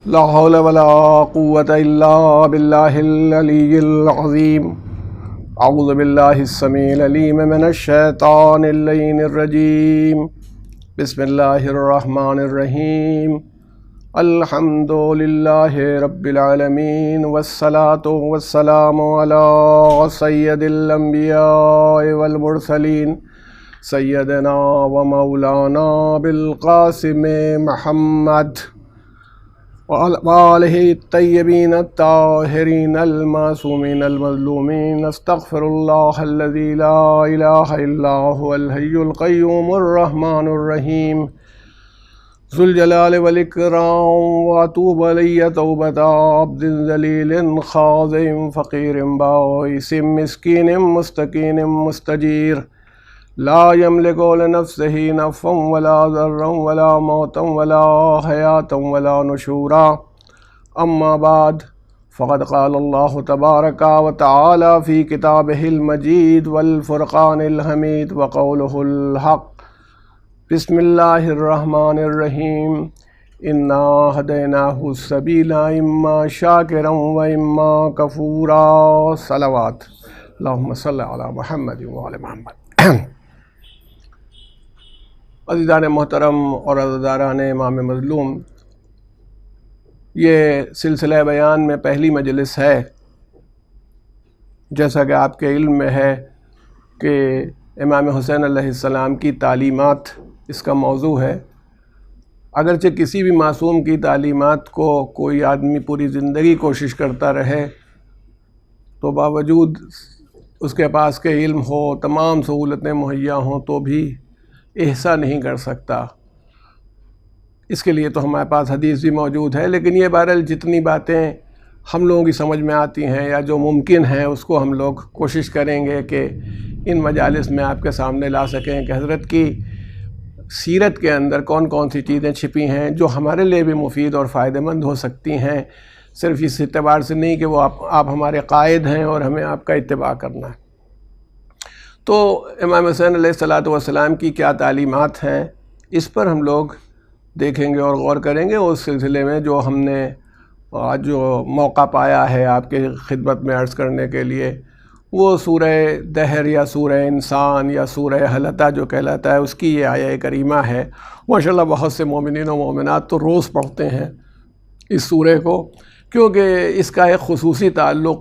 لا حول ولا قوة إلا بالله العلي العظيم. أعوذ بالله السميع العليم من الشيطان اللعين الرجيم. بسم الله الرحمن الرحيم. الحمد لله رب العالمين والصلاة والسلام على سيد الأنبياء والمرسلين سيدنا ومولانا بالقاسم محمد وآلہ الطیبین الطاہرین المعصومین المظلومین. استغفر اللہ الذی لا الہ الا هو الحی القیوم الرحمن الرحیم ذو الجلال والاکرام. واتوب الی توبۃ عبد ذلیل خاضع فقیر بائس مسکین مستکین مستجیر لا یملک لنفسہ نفعا ولا ضرا ولا موتا ولا حیاتا ولا نشورا. اما بعد فقد قال اللہ تبارک وتعالی فی کتابہ المجید والفرقان الحمید وقولہ الحق. بسم اللہ الرحمن الرحیم. انا ہدیناہ السبیل اما شاکرا و اما کفورا. صلوات اللہم صلی علی محمد وعلی محمد. عزیزان محترم اور عزیزان امام مظلوم، یہ سلسلہ بیان میں پہلی مجلس ہے. جیسا کہ آپ کے علم میں ہے کہ امام حسین علیہ السلام کی تعلیمات اس کا موضوع ہے. اگرچہ کسی بھی معصوم کی تعلیمات کو کوئی آدمی پوری زندگی کوشش کرتا رہے تو باوجود اس کے پاس کے علم ہو، تمام سہولتیں مہیا ہوں، تو بھی احسا نہیں کر سکتا. اس کے لیے تو ہمارے پاس حدیث بھی موجود ہے، لیکن یہ بہرحال جتنی باتیں ہم لوگوں کی سمجھ میں آتی ہیں یا جو ممکن ہیں اس کو ہم لوگ کوشش کریں گے کہ ان مجالس میں آپ کے سامنے لا سکیں کہ حضرت کی سیرت کے اندر کون کون سی چیزیں چھپی ہیں جو ہمارے لیے بھی مفید اور فائدہ مند ہو سکتی ہیں، صرف اس اعتبار سے نہیں کہ وہ آپ ہمارے قائد ہیں اور ہمیں آپ کا اتباع کرنا ہے. تو امام حسین علیہ السلام کی کیا تعلیمات ہیں، اس پر ہم لوگ دیکھیں گے اور غور کریں گے. اس سلسلے میں جو ہم نے آج جو موقع پایا ہے آپ کے خدمت میں عرض کرنے کے لیے، وہ سورہ دہر یا سورہ انسان یا سورہ حلطہ جو کہلاتا ہے اس کی یہ آیہ کریمہ ہے. ماشاءاللہ بہت سے مومنین و مومنات تو روز پڑھتے ہیں اس سورہ کو، کیونکہ اس کا ایک خصوصی تعلق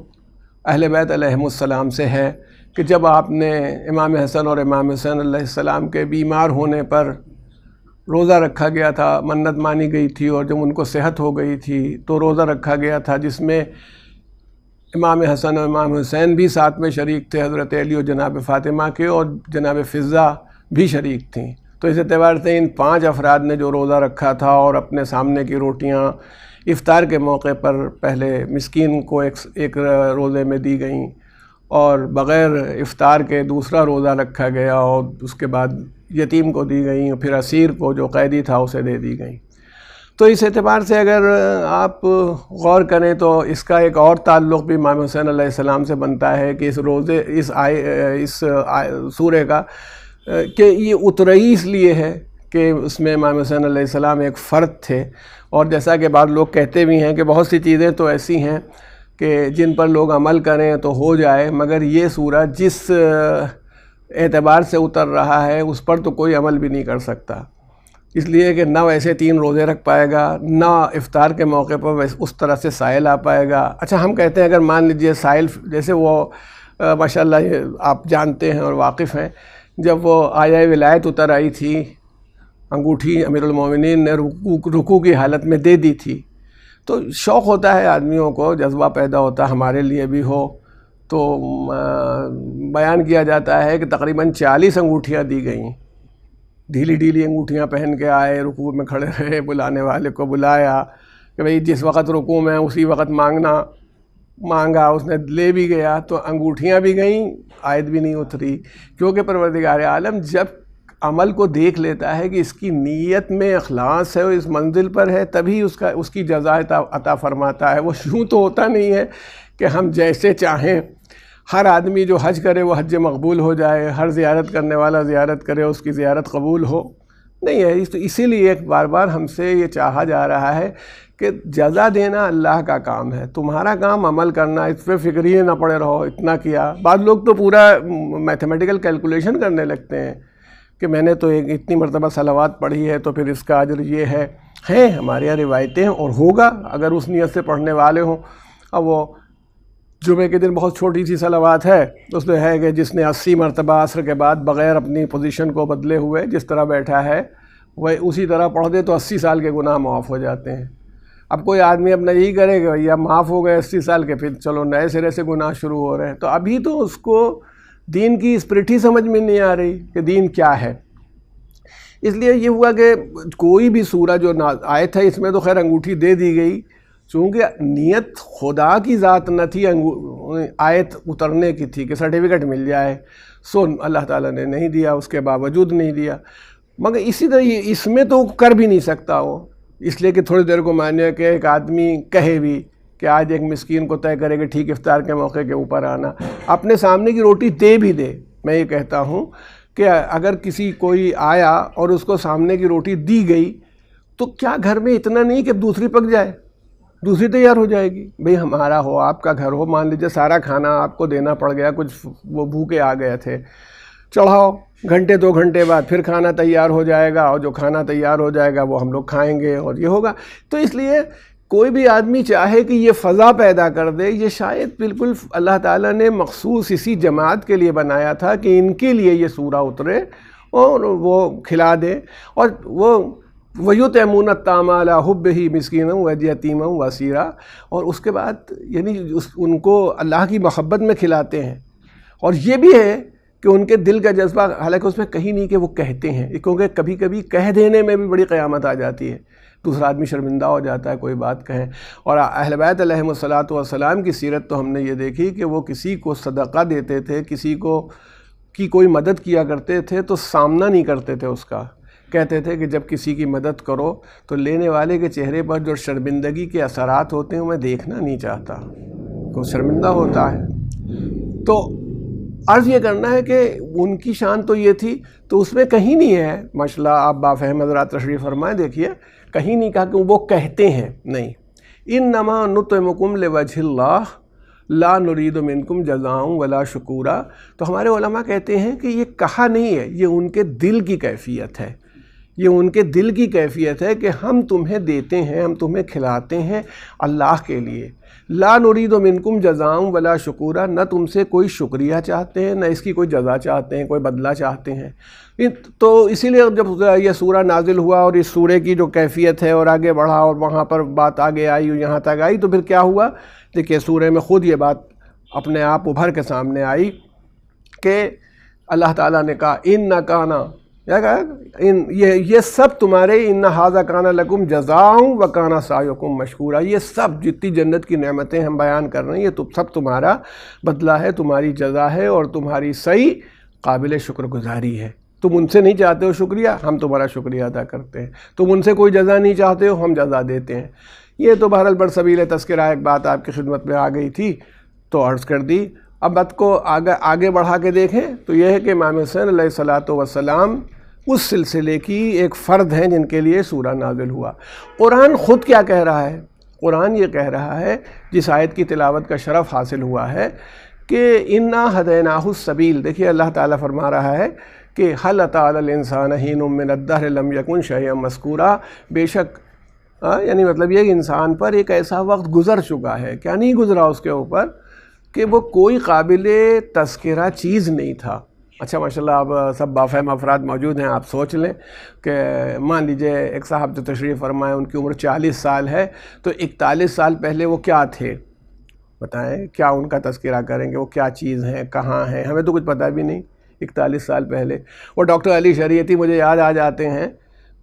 اہل بیت علیہم السلام سے ہے کہ جب آپ نے امام حسن اور امام حسین علیہ السلام کے بیمار ہونے پر روزہ رکھا گیا تھا، منت مانی گئی تھی، اور جب ان کو صحت ہو گئی تھی تو روزہ رکھا گیا تھا جس میں امام حسن اور امام حسین بھی ساتھ میں شریک تھے، حضرت علی اور جناب فاطمہ کے، اور جناب فضہ بھی شریک تھیں. تو اس اعتبار سے ان 5 افراد نے جو روزہ رکھا تھا اور اپنے سامنے کی روٹیاں افطار کے موقع پر پہلے مسکین کو ایک روزے میں دی گئیں، اور بغیر افطار کے دوسرا روزہ رکھا گیا، اور اس کے بعد یتیم کو دی گئیں، اور پھر اسیر کو جو قیدی تھا اسے دے دی گئیں. تو اس اعتبار سے اگر آپ غور کریں تو اس کا ایک اور تعلق بھی امام حسین علیہ السلام سے بنتا ہے کہ اس سورہ کا کہ یہ اترائی اس لیے ہے کہ اس میں امام حسین علیہ السلام ایک فرد تھے. اور جیسا کہ بعض لوگ کہتے بھی ہیں کہ بہت سی چیزیں تو ایسی ہیں کہ جن پر لوگ عمل کریں تو ہو جائے، مگر یہ سورہ جس اعتبار سے اتر رہا ہے اس پر تو کوئی عمل بھی نہیں کر سکتا، اس لیے کہ نہ ویسے 3 روزے رکھ پائے گا، نہ افطار کے موقع پر اس طرح سے سائل آ پائے گا. اچھا، ہم کہتے ہیں اگر مان لیجئے سائل جیسے وہ ماشاءاللہ یہ آپ جانتے ہیں اور واقف ہیں، جب وہ آیہ ولایت اتر آئی تھی، انگوٹھی امیر المومنین نے رکوع کی حالت میں دے دی تھی، تو شوق ہوتا ہے آدمیوں کو، جذبہ پیدا ہوتا ہے، ہمارے لیے بھی ہو. تو بیان کیا جاتا ہے کہ تقریباً 40 انگوٹھیاں دی گئیں، ڈھیلی ڈھیلی انگوٹھیاں پہن کے آئے، رکوع میں کھڑے رہے، بلانے والے کو بلایا کہ بھئی جس وقت رکوع میں اسی وقت مانگا، اس نے لے بھی گیا، تو انگوٹھیاں بھی گئیں، آیت بھی نہیں اتری. کیونکہ پروردگار عالم جب عمل کو دیکھ لیتا ہے کہ اس کی نیت میں اخلاص ہے اور اس منزل پر ہے، تبھی اس کی جزا عطا فرماتا ہے. وہ یوں تو ہوتا نہیں ہے کہ ہم جیسے چاہیں ہر آدمی جو حج کرے وہ حج مقبول ہو جائے، ہر زیارت کرنے والا زیارت کرے اس کی زیارت قبول ہو، نہیں ہے. تو اسی لیے بار بار ہم سے یہ چاہا جا رہا ہے کہ جزا دینا اللہ کا کام ہے، تمہارا کام عمل کرنا، اس پہ فکر ہی نہ پڑے رہو اتنا کیا۔ بعض لوگ تو پورا میتھمیٹیکل کیلکولیشن کرنے لگتے ہیں کہ میں نے تو اتنی مرتبہ صلوات پڑھی ہے تو پھر اس کا اجر یہ ہے ہمارے یہاں روایتیں ہیں، اور ہوگا اگر اس نیت سے پڑھنے والے ہوں۔ اب وہ جمعے کے دن بہت چھوٹی سی صلوات ہے، اس میں ہے کہ جس نے 80 مرتبہ عصر کے بعد بغیر اپنی پوزیشن کو بدلے ہوئے جس طرح بیٹھا ہے وہ اسی طرح پڑھ دے تو 80 سال کے گناہ معاف ہو جاتے ہیں۔ اب کوئی آدمی اپنا یہی کرے کہ یا معاف ہو گئے 80 سال کے، پھر چلو نئے سرے سے گناہ شروع ہو رہے ہیں، تو ابھی تو اس کو دین کی اسپرٹ ہی سمجھ میں نہیں آ رہی کہ دین کیا ہے۔ اس لیے یہ ہوا کہ کوئی بھی سورہ جو آیت ہے اس میں تو خیر انگوٹھی دے دی گئی، چونکہ نیت خدا کی ذات نہ تھی، آیت اترنے کی تھی کہ سرٹیفکیٹ مل جائے، سو اللہ تعالیٰ نے نہیں دیا، اس کے باوجود نہیں دیا۔ مگر اسی طرح اس میں تو کر بھی نہیں سکتا وہ، اس لیے کہ تھوڑی دیر کو مانے کہ ایک آدمی کہے بھی کہ آج ایک مسکین کو طے کرے کہ ٹھیک افطار کے موقع کے اوپر آنا، اپنے سامنے کی روٹی دے بھی دے۔ میں یہ کہتا ہوں کہ اگر کوئی آیا اور اس کو سامنے کی روٹی دی گئی تو کیا گھر میں اتنا نہیں کہ دوسری پک جائے، دوسری تیار ہو جائے گی؟ بھئی ہمارا ہو، آپ کا گھر ہو، مان لیجیے سارا کھانا آپ کو دینا پڑ گیا، کچھ وہ بھوکے آ گئے تھے، چڑھاؤ، گھنٹے 2 گھنٹے بعد پھر کھانا تیار ہو جائے گا، اور جو کھانا تیار ہو جائے گا وہ ہم لوگ کھائیں گے اور یہ ہوگا۔ تو اس لیے کوئی بھی آدمی چاہے کہ یہ فضا پیدا کر دے، یہ شاید بالکل اللہ تعالیٰ نے مخصوص اسی جماعت کے لیے بنایا تھا کہ ان کے لیے یہ سورہ اترے اور وہ کھلا دے، اور وہ وَيُطْعِمُونَ الطَّعَامَ عَلَىٰ حُبِّهِ مِسْكِينًا وَيَتِيمًا وَأَسِيرًا، اور اس کے بعد یعنی ان کو اللہ کی محبت میں کھلاتے ہیں۔ اور یہ بھی ہے کہ ان کے دل کا جذبہ، حالانکہ اس میں کہیں نہیں کہ وہ کہتے ہیں، کیونکہ کبھی کبھی کہہ دینے میں بھی بڑی قیامت آ جاتی ہے، دوسرا آدمی شرمندہ ہو جاتا ہے کوئی بات کہیں۔ اور اہل بیت علیہم الصلاۃ والسلام کی سیرت تو ہم نے یہ دیکھی کہ وہ کسی کو صدقہ دیتے تھے، کسی کو کی کوئی مدد کیا کرتے تھے تو سامنا نہیں کرتے تھے اس کا، کہتے تھے کہ جب کسی کی مدد کرو تو لینے والے کے چہرے پر جو شرمندگی کے اثرات ہوتے ہیں میں دیکھنا نہیں چاہتا، کوئی شرمندہ ہوتا ہے۔ تو عرض یہ کرنا ہے کہ ان کی شان تو یہ تھی، تو اس میں کہیں نہیں ہے، ماشاءاللہ آپ بافہم حضرات تشریف فرمائیں، دیکھیے کہیں نہیں کہا کہ وہ کہتے ہیں، نہیں، انما نطعمکم لوجہ اللہ لا نرید منکم جزاء ولا شکورا۔ تو ہمارے علماء کہتے ہیں کہ یہ کہا نہیں ہے، یہ ان کے دل کی کیفیت ہے، یہ ان کے دل کی کیفیت ہے کہ ہم تمہیں دیتے ہیں، ہم تمہیں کھلاتے ہیں اللہ کے لیے۔ لا نرید منکم جزاء ولا شکورا، نہ تم سے کوئی شکریہ چاہتے ہیں، نہ اس کی کوئی جزا چاہتے ہیں، کوئی بدلہ چاہتے ہیں۔ تو اسی لیے جب یہ سورہ نازل ہوا اور اس سورے کی جو کیفیت ہے اور آگے بڑھا اور وہاں پر بات آگے آئی اور یہاں تک آئی، تو پھر کیا ہوا؟ دیکھیے سورے میں خود یہ بات اپنے آپ ابھر کے سامنے آئی کہ اللہ تعالیٰ نے کہا ان کانا، کیا کہا؟ یہ سب تمہارے ان ھذا کان لکم جزاء وکان سعیکم مشکورا، یہ سب جتنی جنت کی نعمتیں ہم بیان کر رہے ہیں یہ سب تمہارا بدلہ ہے، تمہاری جزا ہے، اور تمہاری سعی قابل شکر گزاری ہے۔ تم ان سے نہیں چاہتے ہو شکریہ، ہم تمہارا شکریہ ادا کرتے ہیں، تم ان سے کوئی جزا نہیں چاہتے ہو، ہم جزا دیتے ہیں۔ یہ تو بہرحال برسبیل تذکرہ ایک بات آپ کی خدمت میں آ گئی تھی تو عرض کر دی۔ اب بات کو آگے بڑھا کے دیکھیں تو یہ ہے کہ امام حسین علیہ الصلاۃ والسلام اس سلسلے کی ایک فرد ہیں جن کے لیے سورہ نازل ہوا۔ قرآن خود کیا کہہ رہا ہے؟ قرآن یہ کہہ رہا ہے، جس آیت کی تلاوت کا شرف حاصل ہوا ہے کہ انا ہدیناہ السبیل، دیکھیے اللہ تعالیٰ فرما رہا ہے کہ هل اتى علی الانسان حین من الدہر لم یکن شیئا مذکورا، بے شک یعنی مطلب یہ کہ انسان پر ایک ایسا وقت گزر چکا ہے، کیا نہیں گزرا اس کے اوپر، کہ وہ کوئی قابل تذکرہ چیز نہیں تھا۔ اچھا ماشاءاللہ اب سب بافہم افراد موجود ہیں، آپ سوچ لیں کہ مان لیجئے ایک صاحب جو تشریف فرمائے ان کی عمر 40 سال ہے، تو 41 سال پہلے وہ کیا تھے؟ بتائیں، کیا ان کا تذکرہ کریں گے، وہ کیا چیز ہیں، کہاں ہیں، ہمیں تو کچھ پتہ بھی نہیں 41 سال پہلے۔ وہ ڈاکٹر علی شریعتی مجھے یاد آ جاتے ہیں،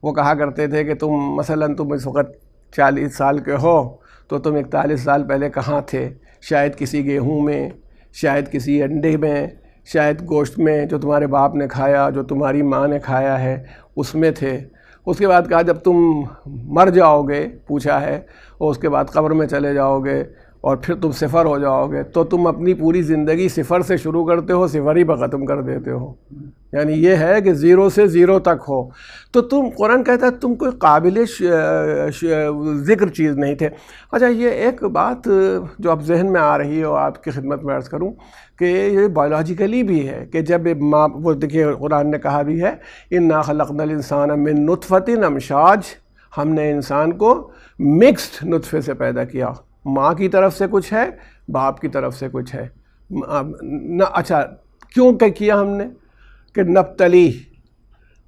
وہ کہا کرتے تھے کہ تم اس وقت 40 سال کے ہو تو تم 41 سال پہلے کہاں تھے؟ شاید کسی گیہوں میں، شاید کسی انڈے میں، شاید گوشت میں جو تمہارے باپ نے کھایا، جو تمہاری ماں نے کھایا ہے، اس میں تھے۔ اس کے بعد کہا جب تم مر جاؤ گے، پوچھا ہے، اور اس کے بعد قبر میں چلے جاؤ گے اور پھر تم صفر ہو جاؤ گے، تو تم اپنی پوری زندگی صفر سے شروع کرتے ہو، صفر ہی پر ختم کر دیتے ہو. یعنی یہ ہے کہ زیرو سے زیرو تک ہو. تو تم، قرآن کہتا ہے تم کوئی قابل ذکر چیز نہیں تھے. اچھا، یہ ایک بات جو اب ذہن میں آ رہی ہے اور آپ کی خدمت میں عرض کروں کہ یہ بایولوجیکلی بھی ہے کہ جب ماں، وہ دیکھیے قرآن نے کہا بھی ہے انا خلقنا الانسان من نطفۃ امشاج، ہم نے انسان کو مکسڈ نطفے سے پیدا کیا. ماں کی طرف سے کچھ ہے، باپ کی طرف سے کچھ ہے. اچھا، کیوں کیا ہم نے؟ کہ نبتلی،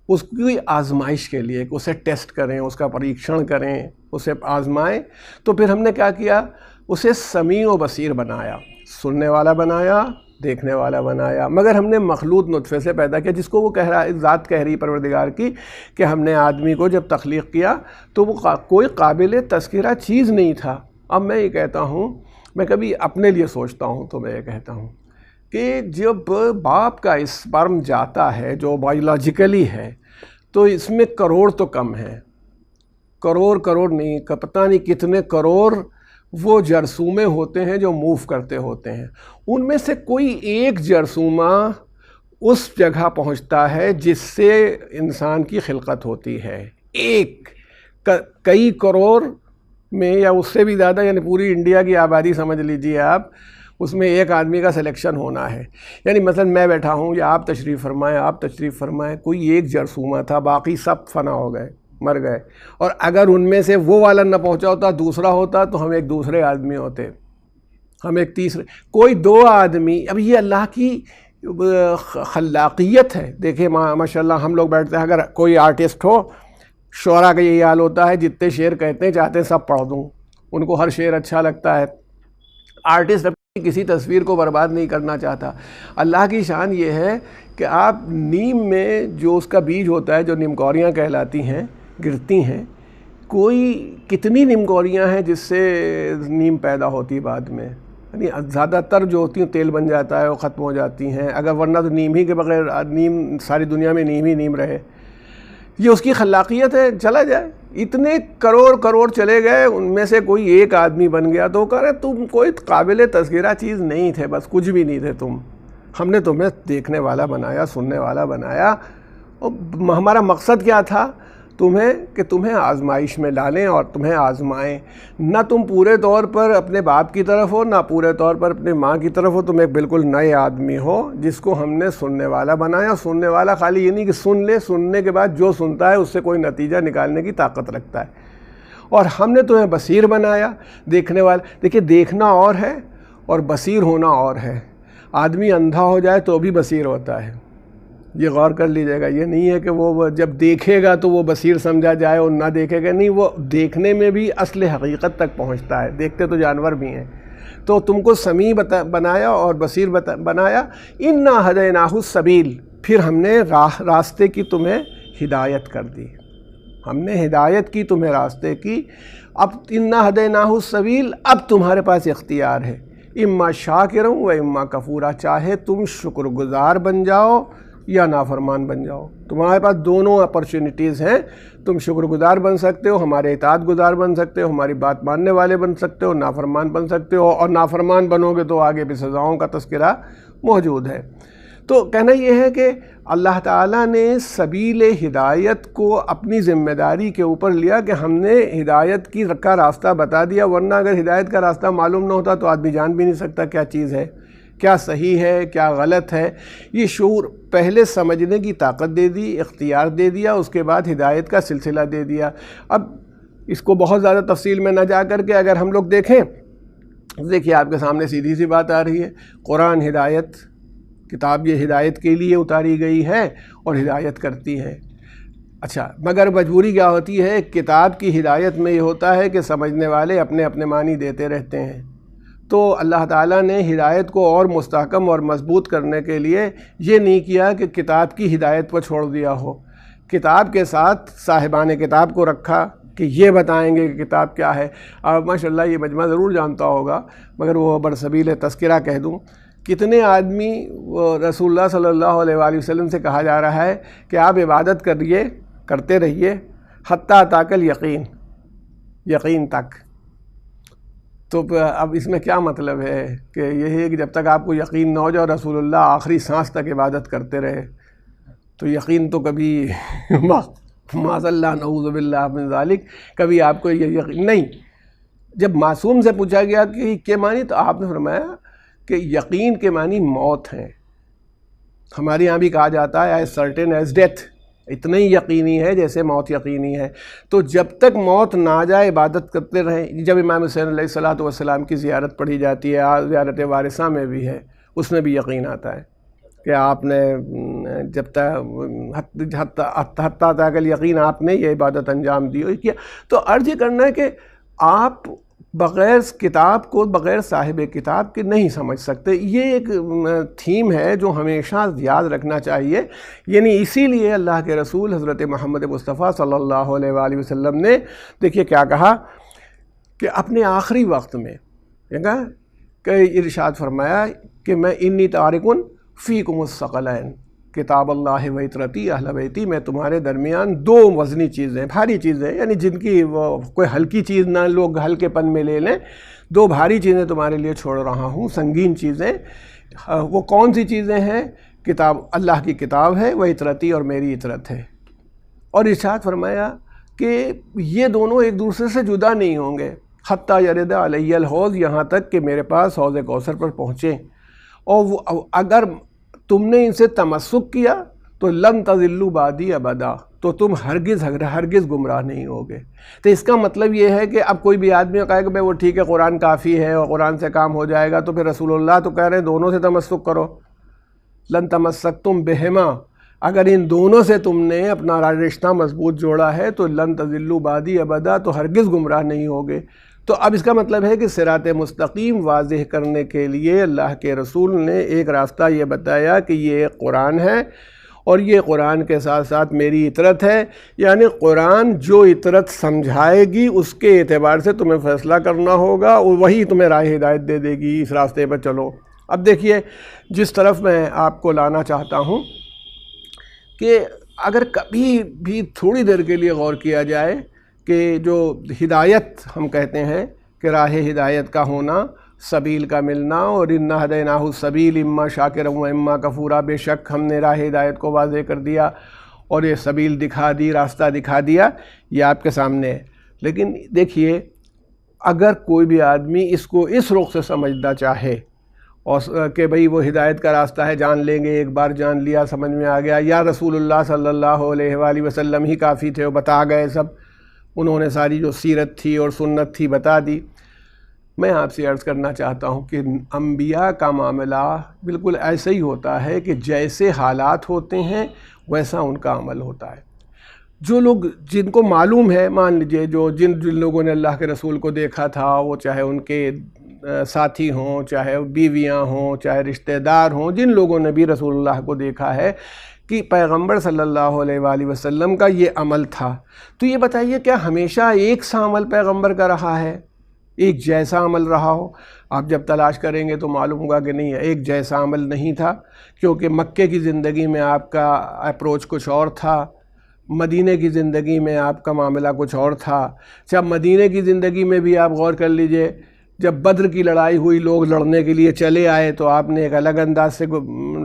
اس کی آزمائش کے لیے، کہ اسے ٹیسٹ کریں، اس کا پریکشن کریں، اسے آزمائیں. تو پھر ہم نے کیا کیا؟ اسے سمیع و بصیر بنایا، سننے والا بنایا، دیکھنے والا بنایا. مگر ہم نے مخلوط نطفے سے پیدا کیا، جس کو وہ کہہ رہا ہے، ذات کہہ رہی پروردگار کی کہ ہم نے آدمی کو جب تخلیق کیا تو وہ کوئی قابل تذکرہ چیز نہیں تھا. اب میں یہ کہتا ہوں، میں کبھی اپنے لیے سوچتا ہوں تو میں یہ کہتا ہوں کہ جب باپ کا اسپرم جاتا ہے جو بایولوجیکلی ہے، تو اس میں کروڑ تو کم ہیں، کروڑ نہیں، پتہ نہیں کتنے کروڑ وہ جرثومے ہوتے ہیں جو موو کرتے ہوتے ہیں. ان میں سے کوئی ایک جرثومہ اس جگہ پہنچتا ہے جس سے انسان کی خلقت ہوتی ہے. ایک، کئی کروڑ میں یا اس سے بھی زیادہ، یعنی پوری انڈیا کی آبادی سمجھ لیجئے آپ، اس میں ایک آدمی کا سلیکشن ہونا ہے. یعنی مثلا میں بیٹھا ہوں یا آپ تشریف فرمائیں، کوئی ایک جرثومہ تھا، باقی سب فنا ہو گئے، مر گئے. اور اگر ان میں سے وہ والا نہ پہنچا ہوتا، دوسرا ہوتا، تو ہم ایک دوسرے آدمی ہوتے، ہم ایک تیسرے، کوئی دو آدمی. اب یہ اللہ کی خلاقیت ہے. دیکھیں ماشاء اللہ، ہم لوگ بیٹھتے ہیں، اگر کوئی آرٹسٹ ہو، شعراء کا یہی حال ہوتا ہے، جتنے شعر کہتے ہیں چاہتے ہیں سب پڑھ دوں، ان کو ہر شعر اچھا لگتا ہے. آرٹسٹ کسی تصویر کو برباد نہیں کرنا چاہتا. اللہ کی شان یہ ہے کہ آپ نیم میں جو اس کا بیج ہوتا ہے، جو نمکوریاں کہلاتی ہیں، گرتی ہیں، کوئی کتنی نمکوریاں ہیں جس سے نیم پیدا ہوتی بعد میں. یعنی زیادہ تر جو ہوتی ہیں تیل بن جاتا ہے، وہ ختم ہو جاتی ہیں. اگر ورنہ تو نیم ہی کے بغیر نیم، ساری دنیا میں نیم ہی نیم رہے. یہ اس کی خلاقیت ہے. چلا جائے، اتنے کروڑ چلے گئے، ان میں سے کوئی ایک آدمی بن گیا تو کہہ رہے تم کوئی قابل تذکرہ چیز نہیں تھے، بس کچھ بھی نہیں تھے تم. ہم نے تمہیں دیکھنے والا بنایا، سننے والا بنایا. ہمارا مقصد کیا تھا؟ کہ تمہیں آزمائش میں ڈالیں اور تمہیں آزمائیں. نہ تم پورے طور پر اپنے باپ کی طرف ہو، نہ پورے طور پر اپنے ماں کی طرف ہو. تم ایک بالکل نئے آدمی ہو جس کو ہم نے سننے والا بنایا. سننے والا خالی یہ نہیں کہ سن لے، سننے کے بعد جو سنتا ہے اس سے کوئی نتیجہ نکالنے کی طاقت رکھتا ہے. اور ہم نے تمہیں بصیر بنایا، دیکھنے والا. دیکھیے، دیکھنا اور ہے اور بصیر ہونا اور ہے. آدمی اندھا ہو جائے تو بھی بصیر ہوتا ہے. یہ غور کر لیجیے گا. یہ نہیں ہے کہ وہ جب دیکھے گا تو وہ بصیر سمجھا جائے اور نہ دیکھے گا. نہیں، وہ دیکھنے میں بھی اصل حقیقت تک پہنچتا ہے. دیکھتے تو جانور بھی ہیں. تو تم کو سمیع بنایا اور بصیر بنایا. انا ہدیناہ السبیل، پھر ہم نے راستے کی تمہیں ہدایت کر دی. ہم نے ہدایت کی تمہیں راستے کی. اب انا ہدیناہ السبیل، اب تمہارے پاس اختیار ہے. اما شاکرا و اما کفورا، چاہے تم شکر گزار بن جاؤ یا نافرمان بن جاؤ. تمہارے پاس دونوں اپرچونٹیز ہیں. تم شکر گزار بن سکتے ہو، ہمارے اطاعت گزار بن سکتے ہو، ہماری بات ماننے والے بن سکتے ہو، نافرمان بن سکتے ہو. اور نافرمان بنو گے تو آگے بھی سزاؤں کا تذکرہ موجود ہے. تو کہنا یہ ہے کہ اللہ تعالیٰ نے سبیل ہدایت کو اپنی ذمہ داری کے اوپر لیا کہ ہم نے ہدایت کا راستہ بتا دیا. ورنہ اگر ہدایت کا راستہ معلوم نہ ہوتا تو آدمی جان بھی نہیں سکتا کیا چیز ہے، کیا صحیح ہے، کیا غلط ہے. یہ شعور پہلے سمجھنے کی طاقت دے دی، اختیار دے دیا، اس کے بعد ہدایت کا سلسلہ دے دیا. اب اس کو بہت زیادہ تفصیل میں نہ جا کر کے اگر ہم لوگ دیکھیں، دیکھیے آپ کے سامنے سیدھی سی بات آ رہی ہے. قرآن ہدایت کتاب، یہ ہدایت کے لیے اتاری گئی ہے اور ہدایت کرتی ہے. اچھا، مگر مجبوری کیا ہوتی ہے؟ کتاب کی ہدایت میں یہ ہوتا ہے کہ سمجھنے والے اپنے اپنے معنی دیتے رہتے ہیں. تو اللہ تعالیٰ نے ہدایت کو اور مستحکم اور مضبوط کرنے کے لیے یہ نہیں کیا کہ کتاب کی ہدایت پر چھوڑ دیا ہو. کتاب کے ساتھ صاحبان کتاب کو رکھا کہ یہ بتائیں گے کہ کتاب کیا ہے. اور ماشاء اللہ یہ مجمع ضرور جانتا ہوگا، مگر وہ برسبیل تذکرہ کہہ دوں. کتنے آدمی رسول اللہ صلی اللہ علیہ وآلہ وسلم سے کہا جا رہا ہے کہ آپ عبادت کرتے رہیے حتیٰ اتاکل یقین تک. تو اب اس میں کیا مطلب ہے کہ یہ ہے کہ جب تک آپ کو یقین نہ ہو جائے رسول اللہ آخری سانس تک عبادت کرتے رہے تو یقین تو کبھی معاذ اللہ نعوذ باللہ من ذالک کبھی آپ کو یہ یقین نہیں. جب معصوم سے پوچھا گیا کہ کیا معنی تو آپ نے فرمایا کہ یقین کے معنی موت ہیں. ہمارے یہاں بھی کہا جاتا ہے ایز سرٹن ایز ڈیتھ، اتنا ہی یقینی ہے جیسے موت یقینی ہے. تو جب تک موت نہ آ جائے عبادت کرتے رہیں. جب امام حسین علیہ الصلوۃ والسلام کی زیارت پڑھی جاتی ہے، زیارت وارثہ میں بھی ہے، اس میں بھی یقین آتا ہے کہ آپ نے جب تک حتیٰ تک یقین آپ نے یہ عبادت انجام دی کیا. تو عرض یہ کرنا ہے کہ آپ بغیر کتاب کو، بغیر صاحب کتاب کے نہیں سمجھ سکتے. یہ ایک تھیم ہے جو ہمیشہ یاد رکھنا چاہیے. یعنی اسی لیے اللہ کے رسول حضرت محمد مصطفیٰ صلی اللہ علیہ وآلہ وسلم نے دیکھیے کیا کہا کہ اپنے آخری وقت میں کہ ارشاد فرمایا کہ میں انی تارکن فیکم الثقلین کتاب اللہ و عطرتی اہل بیتی، میں تمہارے درمیان دو وزنی چیزیں، بھاری چیزیں، یعنی جن کی وہ کوئی ہلکی چیز نہ لوگ ہلکے پن میں لے لیں، دو بھاری چیزیں تمہارے لیے چھوڑ رہا ہوں، سنگین چیزیں. وہ کون سی چیزیں ہیں؟ کتاب، اللہ کی کتاب ہے، وہ عطرتی اور میری عطرت ہے. اور ارشاد فرمایا کہ یہ دونوں ایک دوسرے سے جدا نہیں ہوں گے حتیٰ یرد علی الحوض، یہاں تک کہ میرے پاس حوض کوثر پر پہنچیں. اور وہ اگر تم نے ان سے تمسک کیا تو لن تضلوا بعدی ابدا، تو تم ہرگز گمراہ نہیں ہوگے. تو اس کا مطلب یہ ہے کہ اب کوئی بھی آدمی کہے کہ وہ ٹھیک ہے قرآن کافی ہے اور قرآن سے کام ہو جائے گا، تو پھر رسول اللہ تو کہہ رہے ہیں دونوں سے تمسک کرو. لن تمسکتم بہما، اگر ان دونوں سے تم نے اپنا رشتہ مضبوط جوڑا ہے تو لن تضلوا بعدی ابدا، تو ہرگز گمراہ نہیں ہوگے. تو اب اس کا مطلب ہے کہ صراط مستقیم واضح کرنے کے لیے اللہ کے رسول نے ایک راستہ یہ بتایا کہ یہ قرآن ہے اور یہ قرآن کے ساتھ ساتھ میری عطرت ہے. یعنی قرآن جو عطرت سمجھائے گی اس کے اعتبار سے تمہیں فیصلہ کرنا ہوگا اور وہی تمہیں راہ ہدایت دے دے گی، اس راستے پر چلو. اب دیکھیے جس طرف میں آپ کو لانا چاہتا ہوں کہ اگر کبھی بھی تھوڑی دیر کے لیے غور کیا جائے کہ جو ہدایت ہم کہتے ہیں کہ راہ ہدایت کا ہونا، سبیل کا ملنا، اور انا ہدیناہ السبیل اما شاکرا و اما کفورا، بے شک ہم نے راہ ہدایت کو واضح کر دیا اور یہ سبیل دکھا دی، راستہ دکھا دیا، یہ آپ کے سامنے ہے. لیکن دیکھیے اگر کوئی بھی آدمی اس کو اس رخ سے سمجھنا چاہے اور کہ بھئی وہ ہدایت کا راستہ ہے، جان لیں گے، ایک بار جان لیا سمجھ میں آ گیا، یا رسول اللہ صلی اللہ علیہ وآلہ وسلم ہی کافی تھے، وہ بتا گئے سب، انہوں نے ساری جو سیرت تھی اور سنت تھی بتا دی. میں آپ سے عرض کرنا چاہتا ہوں کہ انبیاء کا معاملہ بالکل ایسے ہی ہوتا ہے کہ جیسے حالات ہوتے ہیں ویسا ان کا عمل ہوتا ہے. جو لوگ جن کو معلوم ہے، مان لیجئے جن لوگوں نے اللہ کے رسول کو دیکھا تھا، وہ چاہے ان کے ساتھی ہوں، چاہے بیویاں ہوں، چاہے رشتہ دار ہوں، جن لوگوں نے بھی رسول اللہ کو دیکھا ہے کہ پیغمبر صلی اللہ علیہ وآلہ وسلم کا یہ عمل تھا. تو یہ بتائیے کیا ہمیشہ ایک سا عمل پیغمبر کا رہا ہے، ایک جیسا عمل رہا ہو؟ آپ جب تلاش کریں گے تو معلوم ہوگا کہ نہیں، ایک جیسا عمل نہیں تھا، کیونکہ مکے کی زندگی میں آپ کا اپروچ کچھ اور تھا، مدینہ کی زندگی میں آپ کا معاملہ کچھ اور تھا. جب مدینہ کی زندگی میں بھی آپ غور کر لیجئے، جب بدر کی لڑائی ہوئی، لوگ لڑنے کے لیے چلے آئے تو آپ نے ایک الگ انداز سے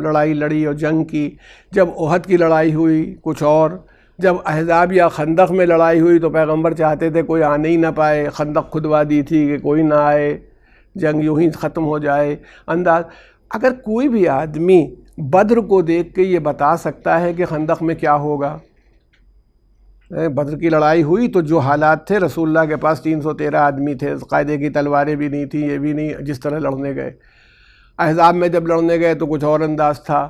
لڑائی لڑی اور جنگ کی. جب احد کی لڑائی ہوئی کچھ اور، جب احزاب یا خندق میں لڑائی ہوئی تو پیغمبر چاہتے تھے کوئی آنے ہی نہ پائے، خندق کھدوا دی تھی کہ کوئی نہ آئے، جنگ یوں ہی ختم ہو جائے. انداز اگر کوئی بھی آدمی بدر کو دیکھ کے یہ بتا سکتا ہے کہ خندق میں کیا ہوگا، بدر کی لڑائی ہوئی تو جو حالات تھے، رسول اللہ کے پاس 313 آدمی تھے، قاعدے کی تلواریں بھی نہیں تھیں، یہ بھی نہیں، جس طرح لڑنے گئے. احزاب میں جب لڑنے گئے تو کچھ اور انداز تھا،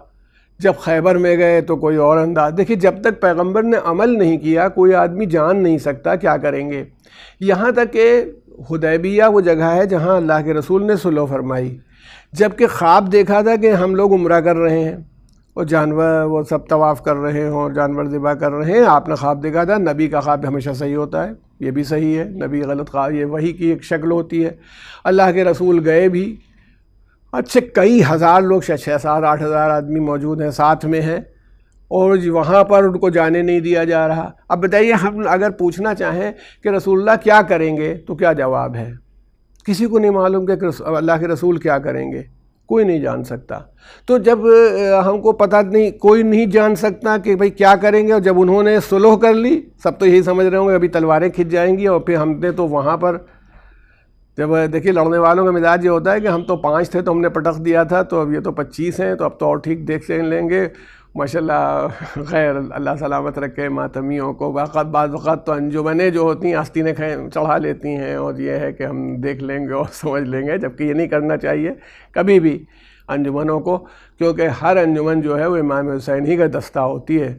جب خیبر میں گئے تو کوئی اور انداز. دیکھیے جب تک پیغمبر نے عمل نہیں کیا کوئی آدمی جان نہیں سکتا کیا کریں گے. یہاں تک کہ حدیبیہ وہ جگہ ہے جہاں اللہ کے رسول نے صلح فرمائی، جب کہ خواب دیکھا تھا کہ ہم لوگ عمرہ کر رہے ہیں اور جانور وہ سب طواف کر رہے ہیں اور جانور ذبح کر رہے ہیں. آپ نے خواب دیکھا تھا. نبی کا خواب ہمیشہ صحیح ہوتا ہے، یہ بھی صحیح ہے، نبی غلط خواب، یہ وحی کی ایک شکل ہوتی ہے. اللہ کے رسول گئے بھی، اچھے کئی ہزار لوگ، 6,000-8,000 آدمی موجود ہیں، ساتھ میں ہیں، اور وہاں پر ان کو جانے نہیں دیا جا رہا. اب بتائیے ہم اگر پوچھنا چاہیں کہ رسول اللہ کیا کریں گے تو کیا جواب ہے؟ کسی کو نہیں معلوم کہ اللہ کے رسول کیا کریں گے، کوئی نہیں جان سکتا۔ تو جب ہم کو پتہ نہیں، کوئی نہیں جان سکتا کہ بھئی کیا کریں گے، اور جب انہوں نے صلح کر لی، سب تو یہی سمجھ رہے ہوں گے ابھی تلواریں کھنچ جائیں گی، اور پھر ہم نے تو وہاں پر جب دیکھیے لڑنے والوں کا مزاج یہ ہوتا ہے کہ ہم تو 5 تھے تو ہم نے پٹخ دیا تھا، تو اب یہ تو 25 ہیں، تو اب تو اور ٹھیک دیکھ لیں گے۔ ماشاءاللہ خیر، اللہ سلامت رکھے ماتمیوں کو۔ بعض وقت تو انجمنیں جو ہوتی ہیں آستینیں چڑھا لیتی ہیں، اور یہ ہے کہ ہم دیکھ لیں گے اور سمجھ لیں گے، جبکہ یہ نہیں کرنا چاہیے کبھی بھی انجمنوں کو، کیونکہ ہر انجمن جو ہے وہ امام حسین ہی کا دستہ ہوتی ہے۔